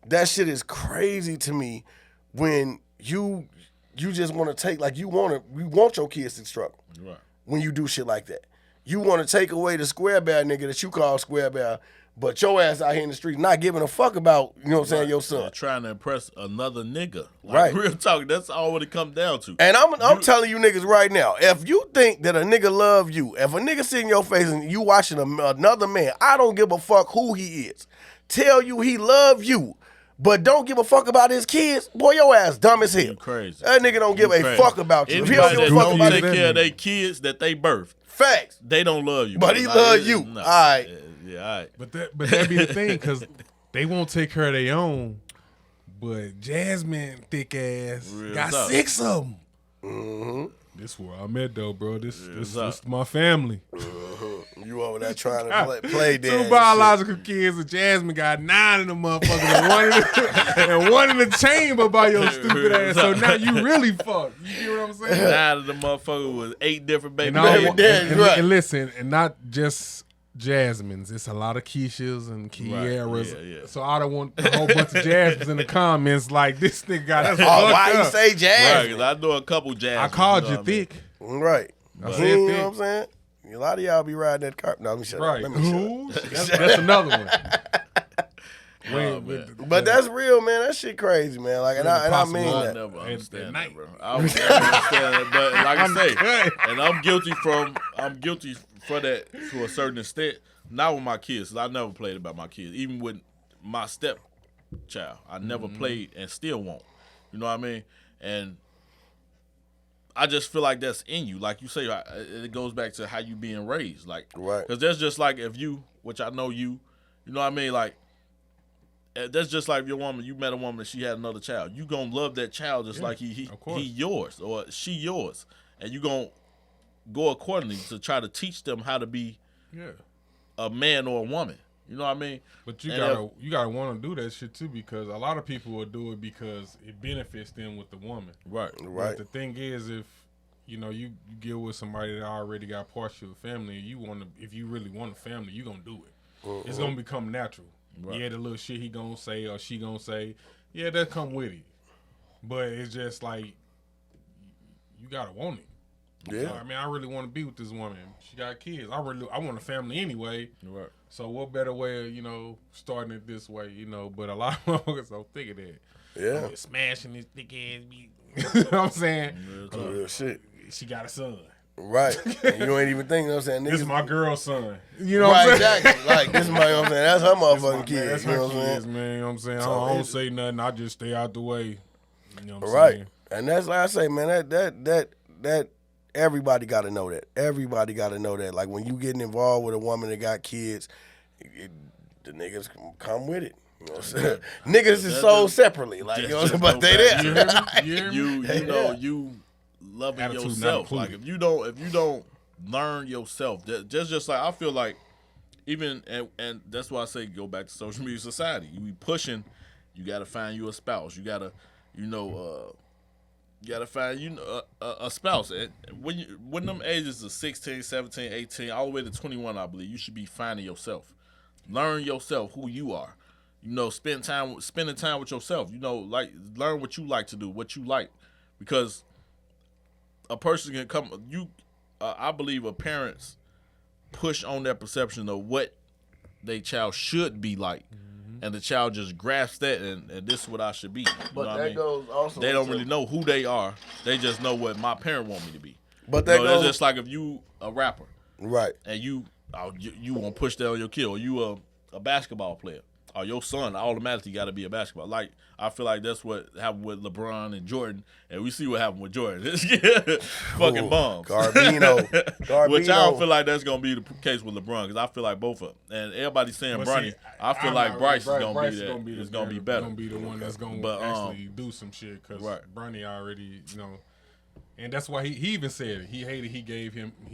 that shit is crazy to me when you just want to take, like, you want your kids to struggle Right. when you do shit like that. You want to take away the square bear nigga that you call square bear, but your ass out here in the street not giving a fuck about, you know what I'm saying, your son. They're trying to impress another nigga. Like, Right. Real talk. That's all what it comes down to. And I'm telling you niggas right now, if you think that a nigga love you, if a nigga sit in your face and you watching another man, I don't give a fuck who he is, tell you he love you, but don't give a fuck about his kids, boy, your ass dumb as hell. You crazy. That nigga don't give a Crazy. fuck about you. If he Anybody don't that give a fuck don't about take his care of their kids that they birthed, facts, they don't love you. But bro. he Nah, love it- you. nah. All right. Yeah, all right. But that be the thing, because they won't take care of their own. But Jasmine, thick ass, Real got talk. 6 of them. Mm-hmm. This where I'm at, though, bro. This up. is my family. You over there trying to play dead. 2 and biological kids, and Jasmine got 9 of them motherfuckers, and one in the chamber by your stupid ass. So now you really fucked. You get what I'm saying? 9 of the motherfucker with 8 different baby And, all- Baby daddies, right. and listen, and not just Jasmine's. It's a lot of Keishas and Kiaras. Yeah, yeah. So I don't want a whole bunch of Jasmines in the comments like this nigga got us shit. Oh, fucked why you up. say Right, jazz? 'cause I know a couple jazz. I called you thick. Right. I You said know thick. what I'm saying? A lot of y'all be riding that car. No, let me shut Right. up. Let me shut up. Ooh, that's another one. Wait, man. But that's real, man. That shit crazy, man. Like, and I mean I that. never understand night. that, bro. I would never understand that, but like I say, and I'm guilty for that to a certain extent. Not with my kids, 'cause I never played about my kids. Even with my stepchild, I never played and still won't. You know what I mean? And I just feel like that's in you. Like you say, it goes back to how you being raised. Like, Right. because that's just like if you, which I know you know what I mean? Like, that's just like your woman. You met a woman and she had another child. You gonna love that child just like he of course. yours or she yours, and you gonna go accordingly to try to teach them how to be Yeah. a man or a woman. You know what I mean? But you And gotta want to do that shit too, because a lot of people will do it because it benefits them with the woman. Right. Right. But the thing is, if you know you get with somebody that already got partial family, if you really want a family, you gonna do it. It's gonna become natural. Right. Yeah, the little shit he gonna say or she gonna say, yeah, that come with it. But it's just like you gotta want it. Yeah. I mean, I really want to be with this woman. She got kids. I want a family anyway. Right. So what better way of, starting it this way, But a lot of motherfuckers don't think of that. Yeah. Smashing this thick ass meat. You know what I'm saying? Real shit. She got a son. Right. And you ain't even think, you know what I'm saying? This is Niggas, my girl's son. You know what right, I'm saying? exactly. Like, this is my, you know what I'm saying? That's her motherfucking Man, kid. that's You know her what I'm kids, saying? man. You know what I'm saying? So I don't it's- say nothing. I just stay out the way. You know what I'm Right. saying? And that's like I say, man, that everybody got to know that. Everybody got to know that. Like, when you getting involved with a woman that got kids, the niggas come with it. You know what I'm saying? Niggas is sold separately. Like, you know what I'm saying? But they there. You hear me? You hear me? You know you loving Attitude not yourself. Like included. if you don't learn yourself, just like I feel like even and that's why I say go back to social media society. You be pushing. You got to find you a spouse. You got to You gotta find a spouse. And when them ages of 16, 17, 18, all the way to 21, I believe you should be finding yourself. Learn yourself, who you are. Spending time with yourself. Like learn what you like to do, what you like, because a person can come. I believe a parent's push on their perception of what their child should be like, and the child just grasps that, and this is what I should be. But that goes also. They don't really know who they are. They just know what my parent want me to be. But that goes. It's just like if you a rapper, right? And you want to push that on your kid, or you a basketball player, or your son automatically got to be a basketball. Like I feel like that's what happened with LeBron and Jordan, and we see what happened with Jordan. Fucking bums. Garbino. Which I don't feel like that's gonna be the case with LeBron, because I feel like both of them. And everybody's saying Bronny. I feel like Bryce is gonna be that. It's gonna be better. Gonna be the one that's gonna actually do some shit, because Bronny already, And that's why he even said it. He hated he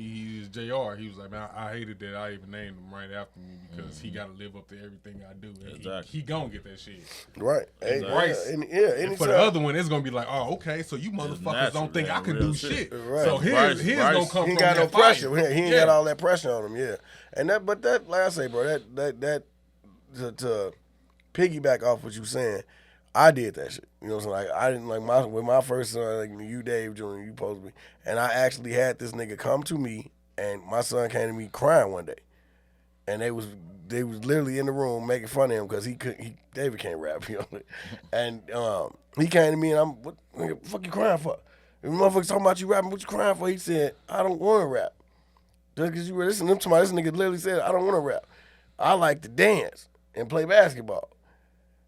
used JR. He was like, man, I hated that I even named him right after me, because he got to live up to everything I do. And he gonna get that shit. Right. Exactly. And for the other one, it's going to be like, oh, okay, so you motherfuckers don't think I can do shit. Right. So his going to come from he ain't got no that pressure. fight. He ain't got all that pressure on him, yeah. And like I say, bro, that to piggyback off what you saying, I did that shit. You know what I'm saying? Like, I didn't with my first son, like you, Dave Jr., you supposed to be. And I actually had this nigga come to me, and my son came to me crying one day. And they was literally in the room making fun of him because David can't rap, And he came to me, and what the fuck you crying for? If motherfuckers talking about you rapping, what you crying for? He said, I don't want to rap. Just because you were listening to somebody, this nigga literally said, I don't want to rap. I like to dance and play basketball.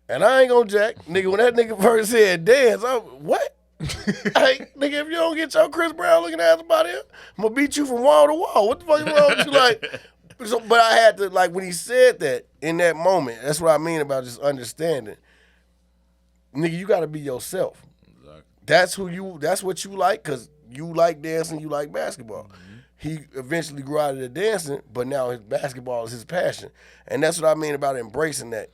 And I ain't gonna jack, nigga. When that nigga first said dance, what? Hey, nigga, if you don't get your Chris Brown looking ass about here, I'm gonna beat you from wall to wall. What the fuck is wrong with you? Like, but I had to, like, when he said that in that moment, that's what I mean about just understanding. Nigga, you gotta be yourself. Exactly. That's what you like, because you like dancing, you like basketball. Mm-hmm. He eventually grew out of the dancing, but now his basketball is his passion. And that's what I mean about embracing that.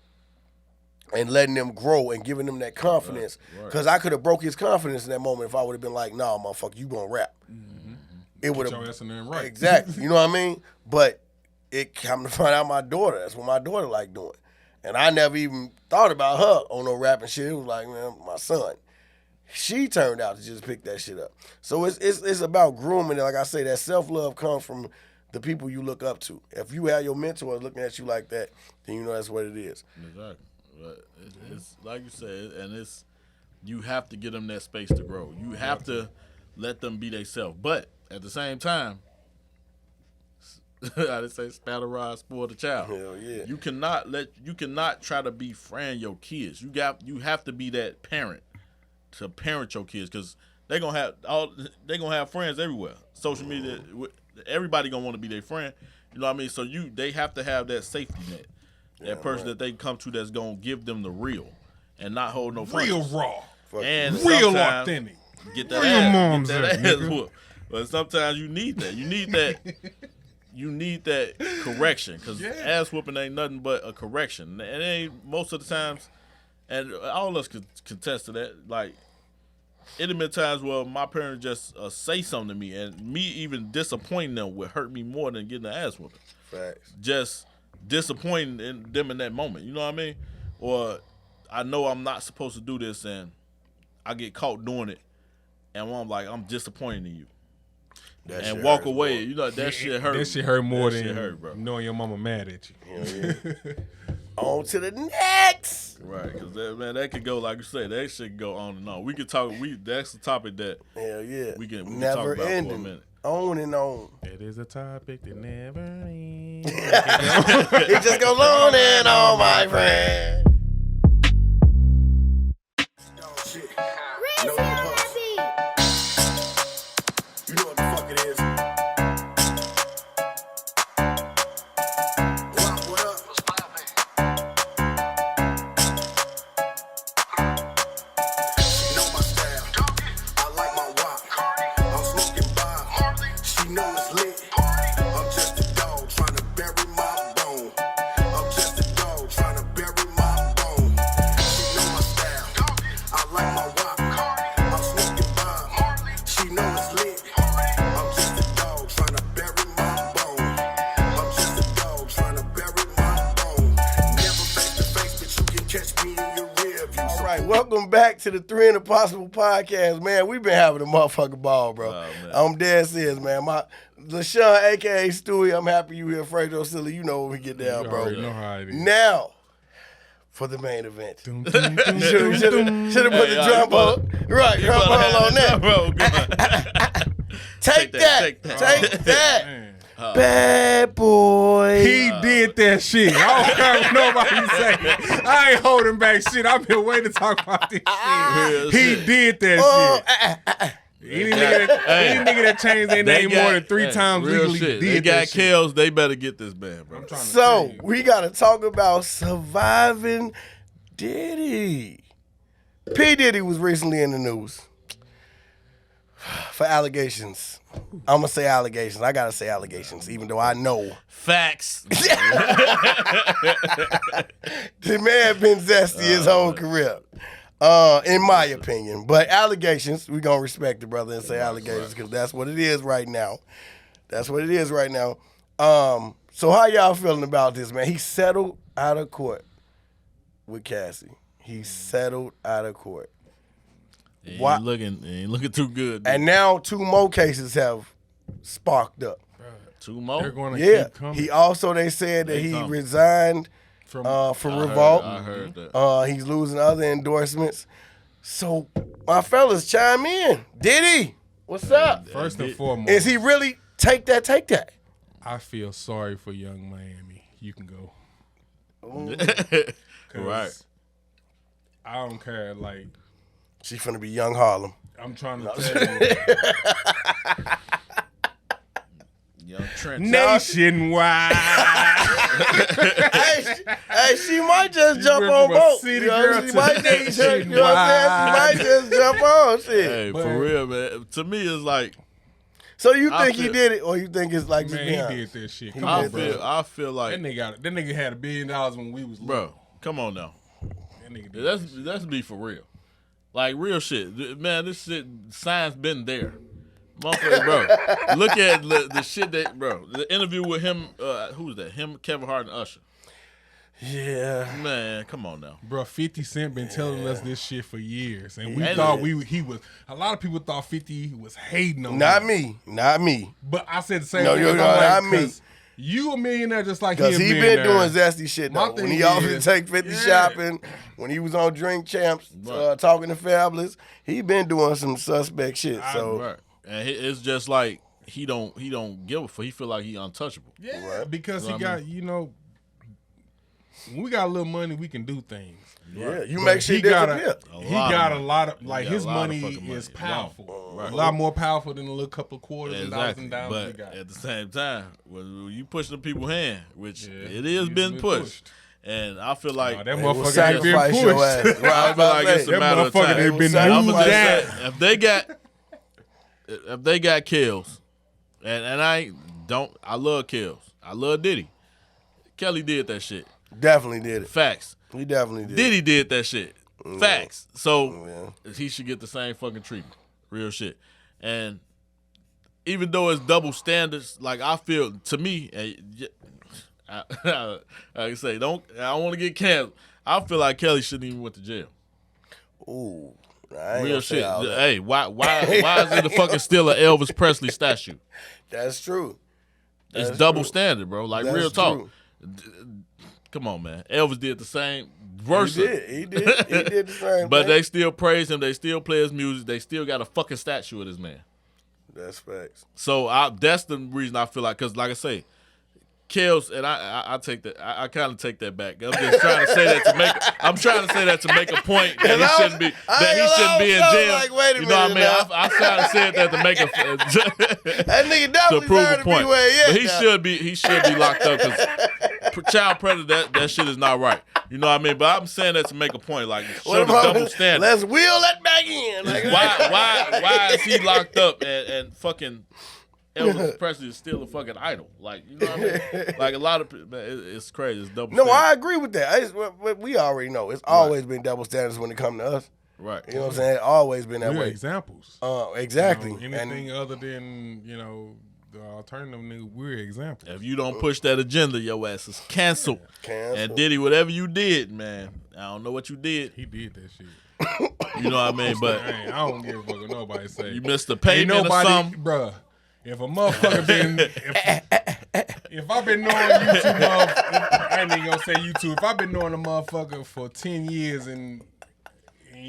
And letting them grow and giving them that confidence. Because I could have broke his confidence in that moment if I would have been like, nah, motherfucker, you gonna rap. Mm-hmm. It would have. Right. Exactly. You know what I mean? But it come to find out my daughter. That's what my daughter like doing. And I never even thought about her on no rapping shit. It was like, man, my son. She turned out to just pick that shit up. So it's about grooming. Like I say, that self-love comes from the people you look up to. If you have your mentors looking at you like that, then you know that's what it is. Exactly. But it's like you said, and you have to give them that space to grow. You have to let them be themselves. But at the same time, I just say spatter rod spoil the child. Hell yeah. You cannot try to befriend your kids. You have to be that parent to parent your kids, because they're gonna have friends everywhere. Social media, everybody gonna want to be their friend. You know what I mean? So they have to have that safety net. That person that they come to that's gonna give them the real and not hold no punches. Real raw. And real authentic. Get that ass whooped. But sometimes you need that. You need that correction, because ass whooping ain't nothing but a correction. And it ain't most of the times, and all of us could contest to that. Like, it have been times where my parents just say something to me, and me even disappointing them would hurt me more than getting an ass whooping. Facts. Just disappointing in them in that moment, you know what I mean? Or I know I'm not supposed to do this, and I get caught doing it, and I'm like, I'm disappointed in you, and walk away. You know, that shit hurt. That shit hurt more than knowing your mama mad at you. Yeah. On to the next. Right, because that could go, like you said, that shit could go on and on. We could talk. That's the topic that we can never talk about ending. for a minute. On and on. It is a topic that never ends. It just goes on and on, my friend. You know what the fuck it is. What up? What's poppin'? She know my style. I like my rock. I'm smoking by. She know it's lit. I'm just a dog trying to bury my bone. I'm just a dog trying to bury my back to the Three and the Possible podcast, man. We've been having a motherfucking ball, bro. Oh, man. I'm dead serious, man. My LaShawn, a.k.a. Stewie, I'm happy you here. Fredo Silly, you know when we get down, You bro. already know how it is. Now, for the main event. Dum, dum, dum, Should have dum, put the drum roll. Right, drum roll on that. Take that. Take that. Man. Bad boy. He did that shit. I don't care what nobody say. I ain't holding back shit. I've been waiting to talk about this shit. He did that shit. Any nigga that changed their name more than 3 times real legally shit. did They got that shit. Oh, Kels, they better get this band, bro. I'm trying to So, tell you. we got to talk about surviving Diddy. P. Diddy was recently in the news for allegations. I'm going to say allegations. I got to say allegations, even though I know. Facts. The man been zesty his whole career, in my opinion. But allegations, we going to respect the brother and say allegations because that's what it is right now. That's what it is right now. So how y'all feeling about this, man? He settled out of court with Cassie. He settled out of court. Ain't Why- looking too good. And now 2 more cases have sparked up. 2 more. They're going to Yeah. keep coming. He also, they said that They he coming. resigned from from Revolt. I heard that. He's losing other endorsements. So my fellas, chime in. Diddy, what's up? First and foremost, Is he really take that? I feel sorry for Young Miami. You can go. 'Cause Right. I don't care. Like, She finna be Young Harlem. I'm trying to tell you. Young Trent. Nationwide. hey, she might just jump went on from a boat. city You know, girl she to might just, you know what I'm saying? She might just jump on shit. Hey, But- for real, man. To me, it's like So you I think he feel- did it, or you think it's like just Man, he behind? did that shit. Come I on, bro. feel like, That nigga had $1 billion when we was little. bro. Come on now. That nigga did that shit. Let's be for real. Like real shit, man. This shit, science been there, motherfucker, bro. Look at the shit that, bro. The interview with him. Who was that? Him, Kevin Hart, and Usher. Yeah. Man, come on now. Bro, 50 Cent been telling us this shit for years, and we Yeah. thought he was. A lot of people thought 50 was hating on Not him. me. But I said the same No, thing. no, I'm no, like, not me. 'cause you a millionaire just like Because he a he been millionaire. doing zesty shit, My though. When thing he offered to is- take 50 yeah. shopping, when he was on Drink Champs, Right. talking to Fabulous, he been doing some suspect shit. So, Right, and it's just like he don't give a fuck. He feel like he untouchable. Yeah, Right. because You know he what I got, when we got a little money, we can do things. yeah, you But make shit he got disappear. he got a money. lot of, like, got his a lot of money fucking is money. powerful. Right. A lot more powerful than a little couple of quarters and dollars Exactly, and dimes we but got. at the same time, when you push the people's hand, which Yeah, it is he's been been pushed, pushed. and I feel like Nah, that They will motherfucker ain't sacrifice been your pushed. ass. Right, I feel like it's a That matter of motherfucker time. ain't been I'ma moved just down. say, if they got kills, and I love kills. I love Diddy. Kelly did that shit. Definitely did it. Facts. He definitely did. Diddy did that shit. Facts. So Yeah. he should get the same fucking treatment. Real shit. And even though it's double standards, like I feel to me, I say I don't want to get canceled. I feel like Kelly shouldn't even went to jail. Ooh. I ain't Real gonna say shit. all that. Hey, why is it the fucking still an Elvis Presley statue? That's true. It's That's double true. standard, bro. Like That's real talk. true. Come on, man. Elvis did the same He versa. did. He did the same But thing. they still praise him. They still play his music. They still got a fucking statue of this man. That's facts. So that's the reason I feel like, because like I say, Kels, and I take that. I kind of take that back. I'm just trying to say that to make. I'm trying to say that to make a point that he shouldn't be. That he shouldn't be in jail. Like, wait a You know what I mean? minute now. I trying to say that to make a That nigga to definitely prove deserve a to be point. where he at But he now. should be locked up because child predator. That shit is not right. You know what I mean? But I'm saying that to make a point, like What show the about- double standard. Let's wheel that back in. Like, Why is he locked up and fucking Elvis Presley is still a fucking idol? Like, you know what I mean? Like a lot of people, man, it's crazy. It's double No, standard. I agree with that. We already know. It's always been double standards when it comes to us. Right. You know what I'm saying? It's always been that We're way. examples. Exactly. Anything other than, the alternative nigga, we're examples. If you don't push that agenda, your ass is canceled. Canceled. And Diddy, whatever you did, man, I don't know what you did. He did that shit. You know what I mean? But I don't give a fuck what nobody say. you missed the Ain't payment or nobody, something. bruh. If a motherfucker been, if I've been knowing YouTube, I ain't even gonna say YouTube. If I've been knowing a motherfucker for 10 years and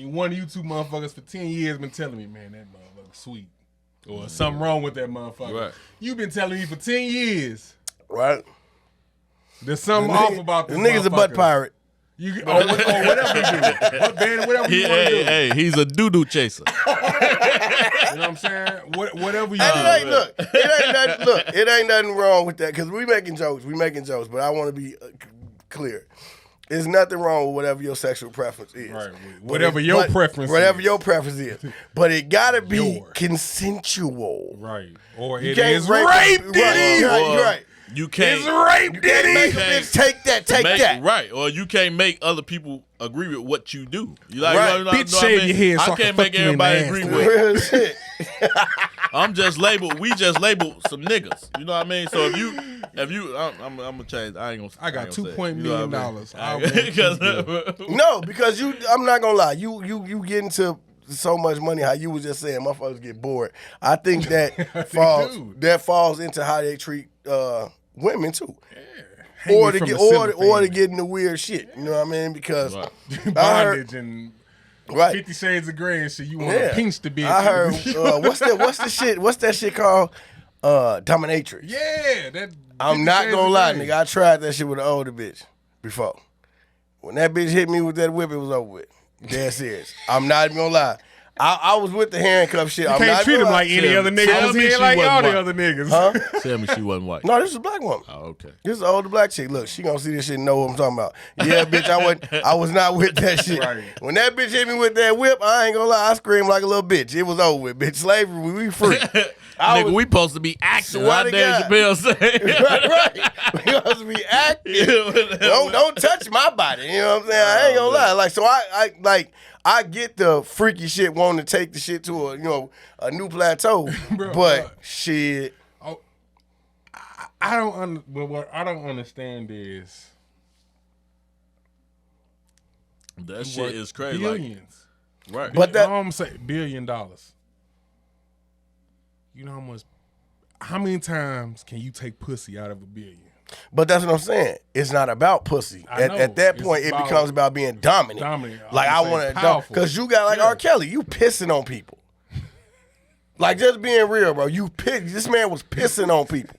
one of YouTube motherfuckers for 10 years been telling me, man, that motherfucker sweet. Or something wrong with that motherfucker. Right. You been telling me for 10 years. Right? There's something off about this The nigga's a butt pirate. Or whatever he do. Whatever you want to do. Hey, he's a doo-doo chaser. You know what I'm saying? Whatever you do. It ain't nothing wrong with that because we making jokes, but I want to be clear. There's nothing wrong with whatever your sexual preference is. Right. Whatever your preference is. But it gotta be consensual. Right. Or You it can't is rape rape, it. Diddy. Right. You can't. It's rape, Diddy. Make a bitch take that. Right, or you can't make other people agree with what you do. You like, Right. you know Bitch, what I shave mean? your head so I I can't can make fuck you in the everybody ass. agree with. Real shit. We just labeled some niggas. You know what I mean? So if you, I'm gonna change. I got $2 $2 million. No, because I'm not gonna lie. You get into so much money. How you was just saying, motherfuckers get bored. I think that falls into how they treat women too. Or to get into weird shit. You know what I mean? Because bondage and right. 50 Shades of Grey and shit. You want to pinch the bitch. I heard what's that shit called? Dominatrix. Yeah, that. I'm not gonna lie, nigga. I tried that shit with an older bitch before. When that bitch hit me with that whip, it was over with. Dead serious. I'm not even gonna lie. I was with the handcuff shit. You can't treat him like any other nigga. Tell me He she ain't like all wasn't the other niggas. Huh? Tell me she wasn't white. No, this is a black woman. Oh, okay. This is an older black chick. Look, she gonna see this shit and know what I'm talking about. Yeah, bitch, I was not with that shit. Right. When that bitch hit me with that whip, I ain't gonna lie, I screamed like a little bitch. It was over with, bitch. Slavery, we free. Nigga, we supposed to be acting. How Dave Chappelle say? right. We supposed to be acting. Don't touch my body. You know what I'm saying? I ain't gonna lie. Like, so I get the freaky shit, wanting to take the shit to a new plateau, but shit. What I don't understand is That shit is crazy. Billions. Right. But that I'm saying $1 billion. You know how many times can you take pussy out of $1 billion? But that's what I'm saying. It's not about pussy. At that point, it becomes about being dominant. Like I want to, because you got like R. Kelly. You pissing on people. Like just being real, bro. This man was pissing on people.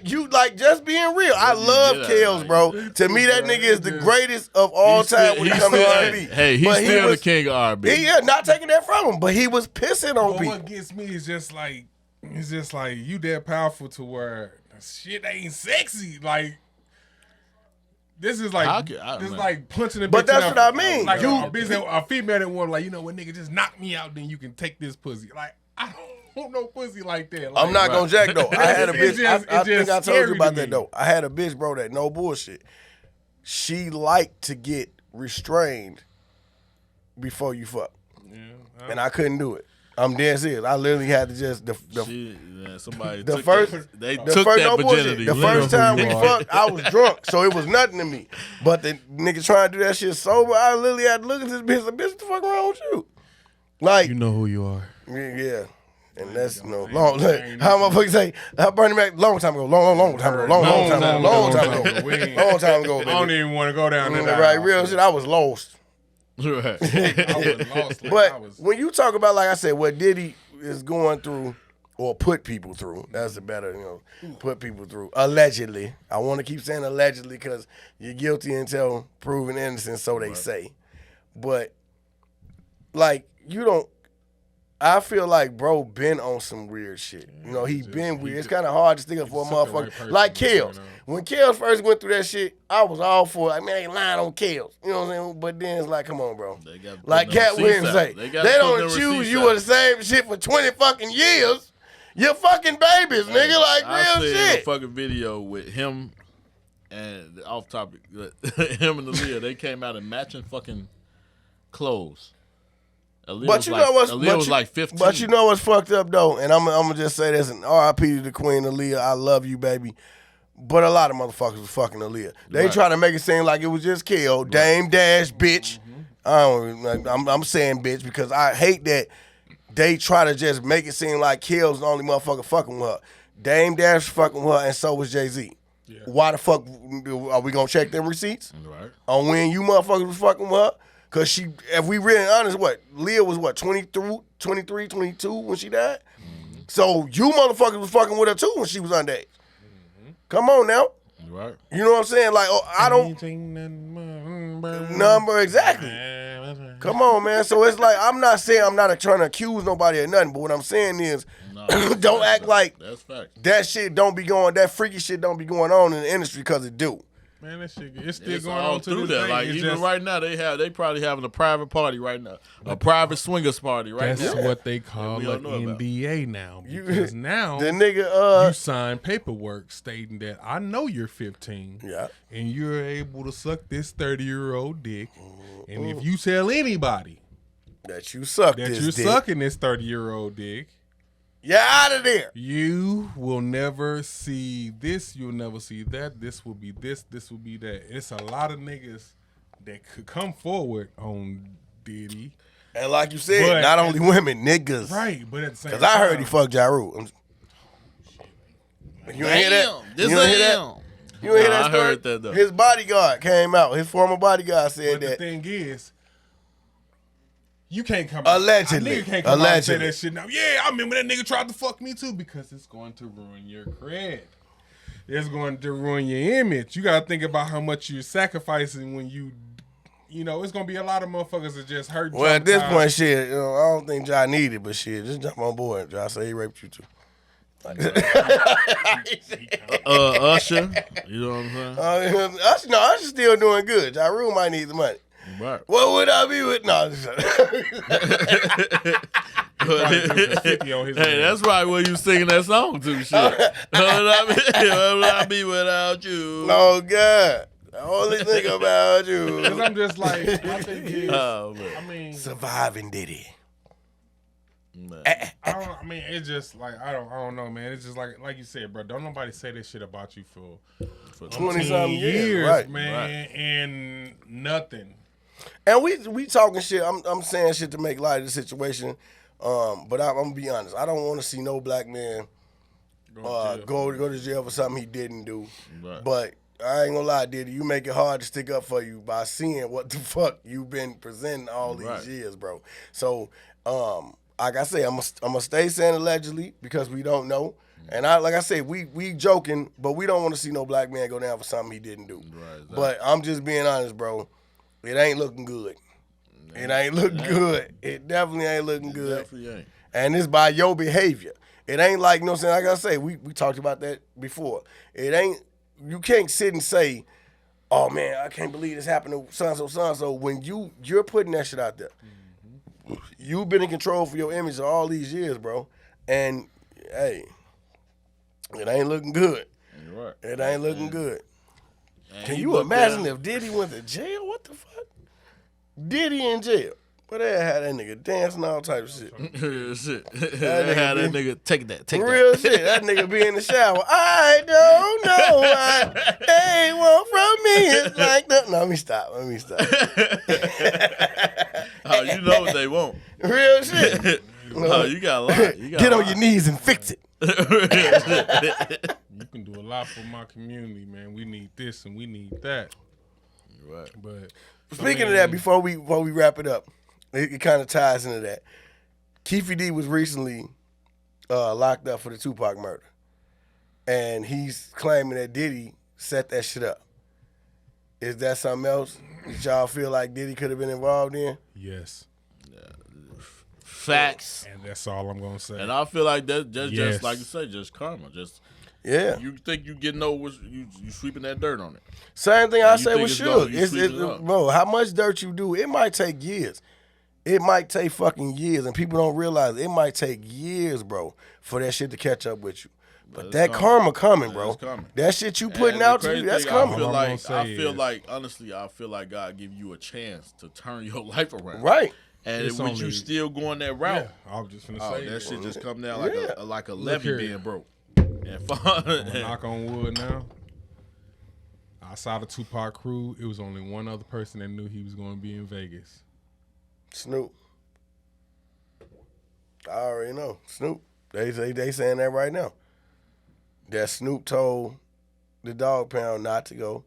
Just being real. I love Kels, bro. To me, that nigga is the greatest of all time when it comes to R&B. Hey, he's still the king of R&B. Yeah, not taking that from him, but he was pissing on people. What gets me is just like you that powerful to where shit ain't sexy. Like this is like like punching a bitch. But that's what I mean. Like a female that want like nigga, just knock me out, then you can take this pussy. Like I don't want no pussy like that. Like, I'm not gonna jack though. I had a bitch. I think I told you about that me. though. I had a bitch, bro. That no bullshit. She liked to get restrained before you fuck, and I couldn't do it. I'm dead serious. I literally had to just somebody the took first that, they the took first, that no virginity. bullshit. The first time we fucked, I was drunk, so it was nothing to me. But the nigga trying to do that shit sober, I literally had to look at this bitch like, bitch, what the fuck wrong with you? Like, you know who you are. Yeah. And that's long. How motherfuckers say? How Bernie Mac? Long time ago. Long time ago. Long time ago. Baby. I don't even want to go down there. Right, real shit. I was lost. Right. I was lost. But when you talk about, like I said, what Diddy is going through or put people through, that's a better, put people through. Allegedly. I want to keep saying allegedly because you're guilty until proven innocent, so they say. But, like, I feel like bro been on some weird shit. He been weird. It's kind of hard to stick up for a motherfucker. Like Kels. When Kels first went through that shit, I was all for it. I mean, I ain't lying on Kels. You know what I'm saying? But then it's like, come on, bro. Like Cat Williams say, they don't choose you with the same shit for 20 fucking years. You're fucking babies, nigga. Like, real shit. A fucking video with him and, off topic, him and Aaliyah, they came out in matching fucking clothes. Aaliyah was like 15. But you know what's fucked up though, and I'm gonna just say this, and R.I.P. to the Queen Aaliyah. I love you, baby. But a lot of motherfuckers was fucking Aaliyah. They try to make it seem like it was just Kel, Dame Dash, bitch. I'm saying bitch because I hate that they try to just make it seem like Kill's the only motherfucker fucking with her. Dame Dash fucking with her, and so was Jay-Z. Yeah. Why the fuck are we gonna check them receipts? Right. On when you motherfuckers was fucking with her? Cause she, if we really honest, Leah was 23, 22 when she died? Mm-hmm. So you motherfuckers was fucking with her too when she was underage. Mm-hmm. Come on now. Right. You know what I'm saying? Like, I don't. Number exactly. Come on, man. So it's like, I'm not saying I'm not trying to accuse nobody of nothing, but what I'm saying is, don't act like that shit don't be going, that freaky shit don't be going on in the industry because it do. Man, that shit, it's still going on through this that. day. Like, even right now, they probably having a private party right now, a private swingers party right now. That's what they call an NDA now. Because now, the nigga, you sign paperwork stating that I know you're 15, and you're able to suck this 30-year-old dick, and if you tell anybody that you suck that this you're dick, sucking this 30-year-old dick, you're out of there. You will never see this. You'll never see that. This will be this. This will be that. It's a lot of niggas that could come forward on Diddy. And like you said, not only women, niggas. Right, but at the same time. Because I heard he fucked Ja Rule. You ain't hear that? You ain't hear that? You ain't hear that story? I heard that, though. His bodyguard came out. His former bodyguard said that. The thing is, you can't come allegedly. A nigga can't come out and say that shit now. Yeah, I remember that nigga tried to fuck me too, because it's going to ruin your cred. It's going to ruin your image. You got to think about how much you're sacrificing when you know, it's going to be a lot of motherfuckers that just hurt. Well, at this point, shit, I don't think Ja needed, but shit, just jump on board. Ja say he raped you too. Usher, you know what I'm saying? Usher's still doing good. Ja Rule might need the money. Right. What would I be with? No. Hey, that's right where you singing that song to, shit. What would I be without you? No, God. I only think about you. Because I'm just like, I think surviving Diddy. It's just like I don't know, man. It's just like you said, bro. Don't nobody say this shit about you for 20-something years, right, man, and nothing. And we talking shit. I'm saying shit to make light of the situation. But I'm gonna be honest. I don't want to see no black man go to jail for something he didn't do. Right. But I ain't gonna lie, Diddy, you make it hard to stick up for you by seeing what the fuck you've been presenting all these years, bro. So, like I say, I'm gonna stay saying allegedly because we don't know. And like I said, we joking, but we don't want to see no black man go down for something he didn't do. Right, exactly. But I'm just being honest, bro. It ain't looking good. It ain't looking good. It definitely ain't looking good. Definitely ain't. And it's by your behavior. It ain't like, you know what I'm saying? Like I say, we talked about that before. It ain't, you can't sit and say, oh man, I can't believe this happened to so-and-so. When you're putting that shit out there, you've been in control for your image all these years, bro. And hey, it ain't looking good. You're right. It ain't looking good. Can you imagine if Diddy went to jail? What the fuck? Diddy in jail. But they had that nigga dancing all type of shit. Real shit. They had that nigga take that. Real shit. That nigga be in the shower. I don't know why they want from me. It's like that. No, let me stop. Oh, you know what they want. Real shit. Oh, you got a lot. Get on your knees and fix it. You can do a lot for my community, man. We need this and we need that. Right. But speaking of that, before we wrap it up, it kind of ties into that. Keefe D was recently locked up for the Tupac murder, and he's claiming that Diddy set that shit up. Is that something else that y'all feel like Diddy could have been involved in? Yes. Facts. And that's all I'm gonna say. And I feel like that's just like you say, just karma. You think you getting over, you sweeping that dirt on it. Same thing I say with Suge. Bro, how much dirt you do, it might take years. It might take fucking years, and people don't realize it might take years, bro, for that shit to catch up with you. But that karma coming, bro. That shit you putting out to you, that's coming. Honestly, I feel like God give you a chance to turn your life around. Right. And with you still going that route, I was just gonna say that shit just come down like a levee being broke. And knock on wood now. Outside of Tupac crew, it was only one other person that knew he was going to be in Vegas. Snoop. I already know. Snoop. They saying that right now. That Snoop told the Dog Pound not to go,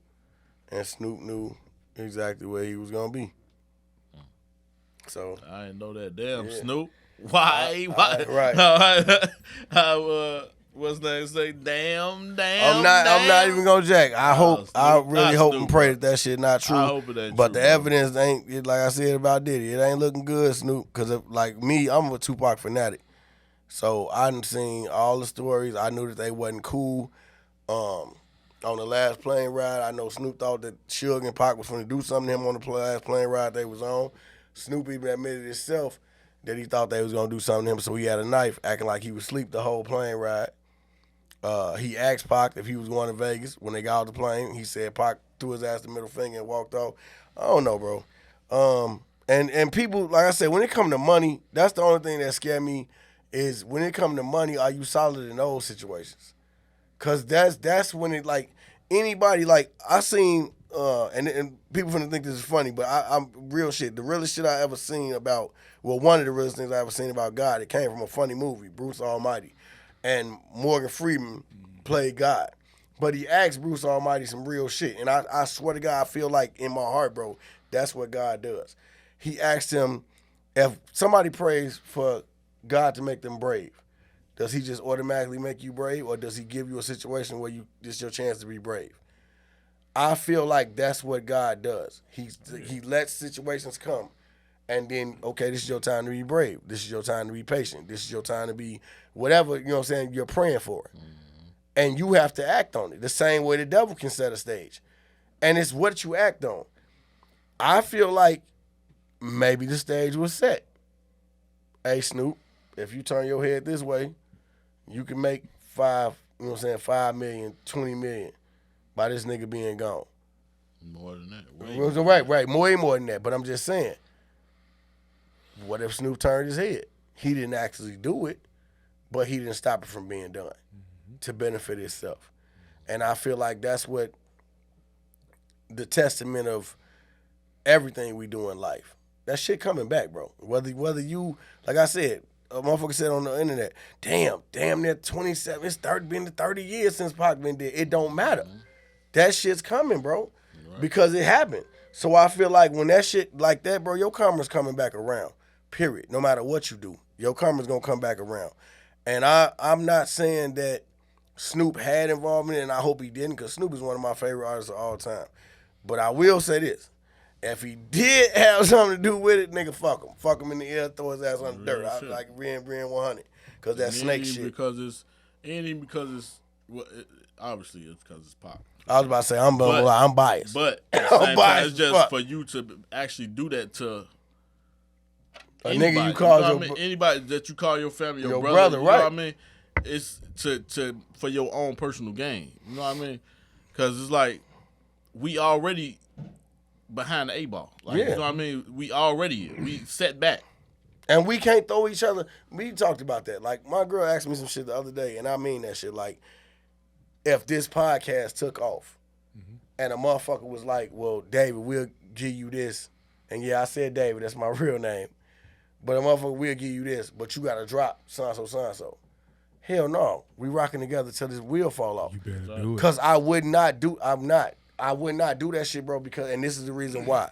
and Snoop knew exactly where he was gonna be. So I didn't know that. Damn, Yeah. Snoop. Why? Right. What's that say? Damn. I'm not even gonna jack. I really hope and pray Snoop, that shit not true. I hope it ain't but true, the bro. evidence ain't, like I said about Diddy, it ain't looking good, Snoop. Because like me, I'm a Tupac fanatic. So I done seen all the stories. I knew that they wasn't cool. On the last plane ride, I know Snoop thought that Suge and Pac was going to do something to him on the last plane ride they was on. Snoop even admitted himself that he thought they was going to do something to him, so he had a knife, acting like he was asleep the whole plane ride. He asked Pac if he was going to Vegas. When they got off the plane, he said Pac threw his ass the middle finger and walked off. I don't know, bro. And people, like I said, when it come to money, that's the only thing that scared me is when it come to money, are you solid in those situations? Cause that's when it, like, anybody, like I seen and people finna think this is funny, but I'm real shit. The realest shit I ever seen about, well, one of the realest things I ever seen about God, it came from a funny movie, Bruce Almighty, and Morgan Freeman played God, but he asked Bruce Almighty some real shit, and I swear to God, I feel like in my heart, bro, that's what God does. He asked him, if somebody prays for God to make them brave, does he just automatically make you brave, or does he give you a situation where it's your chance to be brave? I feel like that's what God does. He lets situations come, and then, okay, this is your time to be brave. This is your time to be patient. This is your time to be whatever, you know what I'm saying, you're praying for. And you have to act on it the same way the devil can set a stage. And it's what you act on. I feel like maybe the stage was set. Hey, Snoop, if you turn your head this way, you can make $5 million, $20 million by this nigga being gone. More than that. Right. Way more than that. But I'm just saying, what if Snoop turned his head? He didn't actually do it, but he didn't stop it from being done to benefit himself. And I feel like that's what the testament of everything we do in life. That shit coming back, bro. Whether you, like I said, a motherfucker said on the internet, damn, near 27, it's been 30 years since Pac been dead. It don't matter. That shit's coming, bro, because it happened. So I feel like when that shit like that, bro, your karma's coming back around, period. No matter what you do, your karma's going to come back around. And I'm not saying that Snoop had involvement, and I hope he didn't, because Snoop is one of my favorite artists of all time. But I will say this. If he did have something to do with it, nigga, fuck him. Fuck him in the ear, throw his ass on the dirt. I like Ren 100, because that snake shit. Obviously it's because it's Pac. I was about to say, I'm biased. But I'm biased it's just for you to actually do that to a anybody, nigga you call anybody that you call your family, your brother, you right? know what I mean? It's to for your own personal gain. You know what I mean? Because it's like we already behind the 8 ball. Like, yeah. You know what I mean? We set back. And we can't throw each other. We talked about that. Like, my girl asked me some shit the other day, and I mean that shit. Like, if this podcast took off and a motherfucker was like, well, David, we'll give you this. And yeah, I said David, that's my real name. But a motherfucker, we'll give you this, but you got to drop so-and-so. Hell no. We rocking together till this wheel fall off. You better do it. Because I would not do that shit, bro, because, and this is the reason why.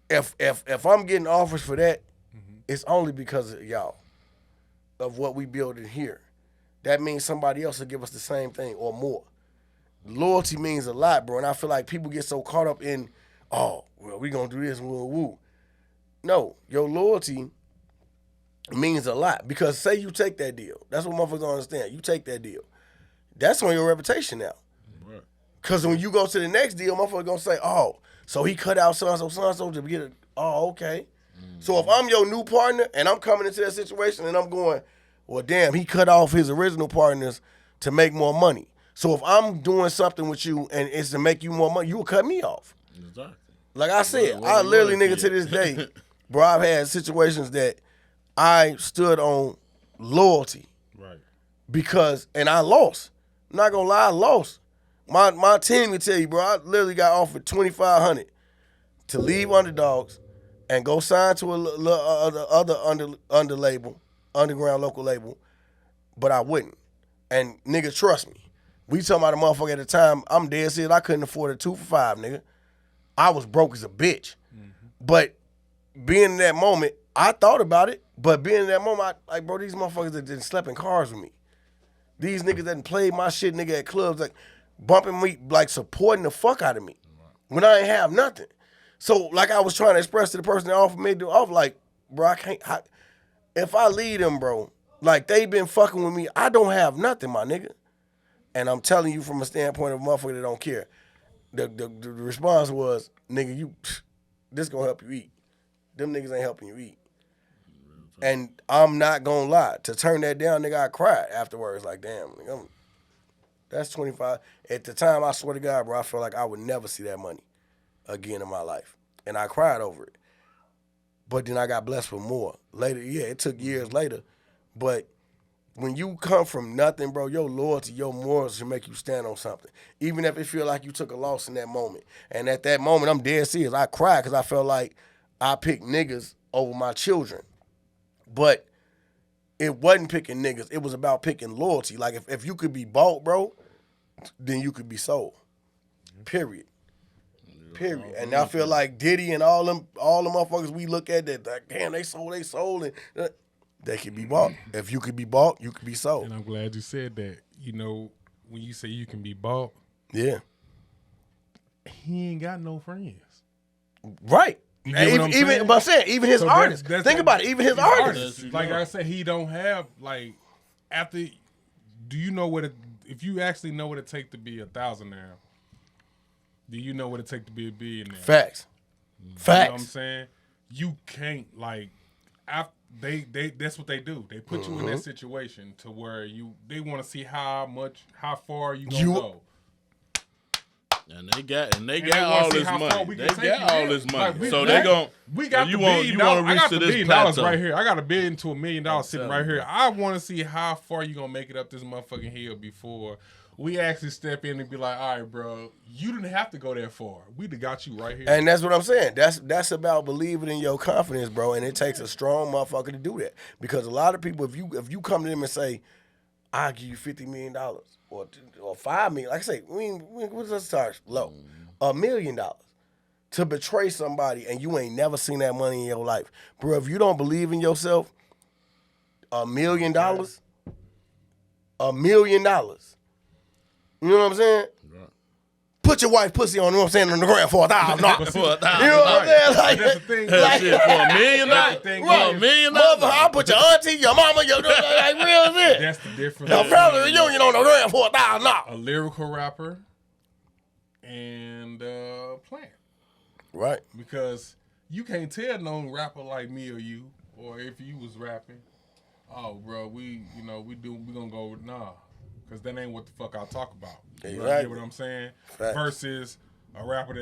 If I'm getting offers for that, it's only because of y'all, of what we build in here. That means somebody else will give us the same thing or more. Loyalty means a lot, bro, and I feel like people get so caught up in, oh, well, we gonna do this, woo. No, your loyalty means a lot, because say you take that deal. That's what motherfuckers don't understand. You take that deal. That's on your reputation now. Because when you go to the next deal, motherfuckers gonna say, oh, so he cut out so-and-so to get it. Oh, okay. So if I'm your new partner and I'm coming into that situation and I'm going, well, damn, he cut off his original partners to make more money. So if I'm doing something with you and it's to make you more money, you will cut me off. Exactly. Like I said, I literally, nigga, to this day, bro, I've had situations that I stood on loyalty. Right. Because, and I lost. I'm not gonna lie, I lost. My team can tell you, bro, I literally got offered $2,500 to leave Underdogs and go sign to a other under label, underground local label, but I wouldn't. And nigga, trust me. We talking about a motherfucker at the time, I'm dead serious, I couldn't afford a 2 for $5, nigga. I was broke as a bitch. But being in that moment, I thought about it, but being in that moment, like, bro, these motherfuckers that didn't slept in cars with me. These niggas that played my shit, nigga, at clubs, like, bumping me, like, supporting the fuck out of me when I ain't have nothing. So, like I was trying to express to the person that offered me, like, bro, I can't, if I leave them, bro, like, they been fucking with me, I don't have nothing, my nigga. And I'm telling you from a standpoint of a motherfucker that don't care. The response was, nigga, this gonna help you eat. Them niggas ain't helping you eat. And I'm not gonna lie. To turn that down, nigga, I cried afterwards. Like, damn, nigga, that's 25. At the time, I swear to God, bro, I felt like I would never see that money again in my life. And I cried over it. But then I got blessed with more. Later, yeah, it took years later. But when you come from nothing, bro, your loyalty, your morals should make you stand on something. Even if it feel like you took a loss in that moment. And at that moment, I'm dead serious. I cried because I felt like I picked niggas over my children. But it wasn't picking niggas. It was about picking loyalty. Like, if you could be bought, bro, then you could be sold. Period. Period. And I feel like Diddy and all them motherfuckers we look at that, like, damn, they sold. And they could be bought. If you could be bought, you could be sold. And I'm glad you said that. You know, when you say you can be bought, yeah, he ain't got no friends. Right. You get what I'm saying? But I'm saying, even his artists. Think about it. Even his artists. Like I said, he don't have, like, after. Do you know what it? If you actually know what it take to be 1,000 now, do you know what it take to be a billionaire? Facts. You know what I'm saying? You can't, like, they that's what they do. They put you in that situation to where they want to see how far you gonna go. And they got all this money. They got all this money. Like, so they gon' we got you the want $1 to reach I got to the this $1 billion plateau right here. I got $1 billion to $1 million sitting right here. you. I want to see how far you gonna make it up this motherfucking hill before we actually step in and be like, all right, bro, you didn't have to go that far. We'd have got you right here. And that's what I'm saying. That's about believing in your confidence, bro. And it takes a strong motherfucker to do that. Because a lot of people, if you come to them and say, I'll give you $50 million or $5 million, like I say, what's the charge? Low. $1 million to betray somebody and you ain't never seen that money in your life. Bro, if you don't believe in yourself, $1 million, $1 million. You know what I'm saying? Right. Put your wife's pussy on, you know what I'm saying, on the ground for $1,000. You know what I'm saying? Like, that's the thing. Like, shit, for $1 million? Right. For $1 million? Mother, I'll put your auntie, your mama, your like real shit. That's the difference. A family reunion on the ground for $1,000. A lyrical rapper and Plant. Right. Because you can't tell no rapper like me or you, or if you was rapping, oh, bro, we gonna go, nah. Because that ain't what the fuck I talk about. You get what I'm saying? Facts. Versus a rapper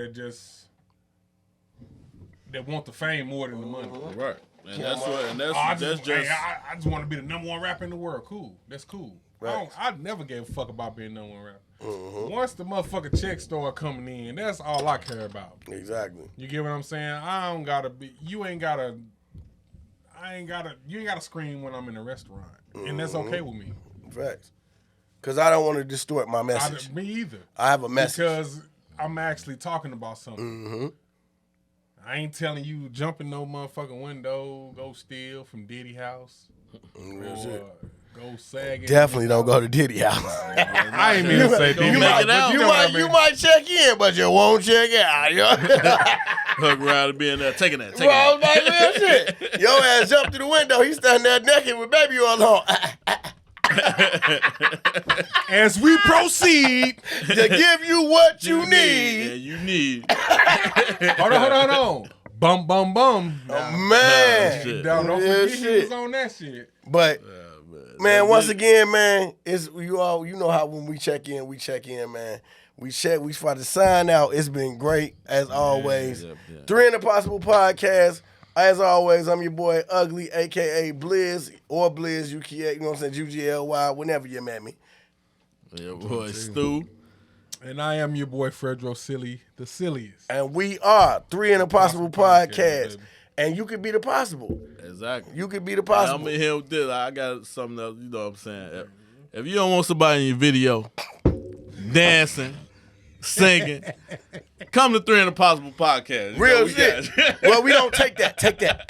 that want the fame more than the money. Right. And that's I just just want to be the number one rapper in the world. Cool. That's cool. Right. I never gave a fuck about being number one rapper. Once the motherfucking check start coming in, that's all I care about. Exactly. You get what I'm saying? I don't gotta be. You ain't gotta scream when I'm in a restaurant, and that's okay with me. Facts. Because I don't want to distort my message. Me either. I have a message. Because I'm actually talking about something. I ain't telling you jump in no motherfucking window, go steal from Diddy house, or go sagging. Definitely don't go to Diddy house. I ain't mean to say Diddy. You might check in, but you won't check out. Hook around and be in there taking that. Bro, like real shit. Your ass jumped through the window. He standing there naked with baby oil on. As we proceed to give you what you need. Yeah, you need. Hold on. Bum. Oh, man. Don't forget he was on that shit. But, man, once again, man, it's you know how when we check in, man. We try to sign out. It's been great, as always. Yeah. 3 in the Possible Podcast. As always, I'm your boy Ugly, a.k.a. Blizz, or Blizz, UKA, you know what I'm saying, UGLY, whenever you met me. Your boy Stu. And I am your boy Fredro Silly, the silliest. And we are 3 in the Possible Podcast. And you could be the possible. Exactly. You could be the possible. I'm in here with this. I got something else. You know what I'm saying? If you don't want somebody in your video dancing, singing, come to 3 Impossible Podcast. Real shit. Well, we don't take that. Take that.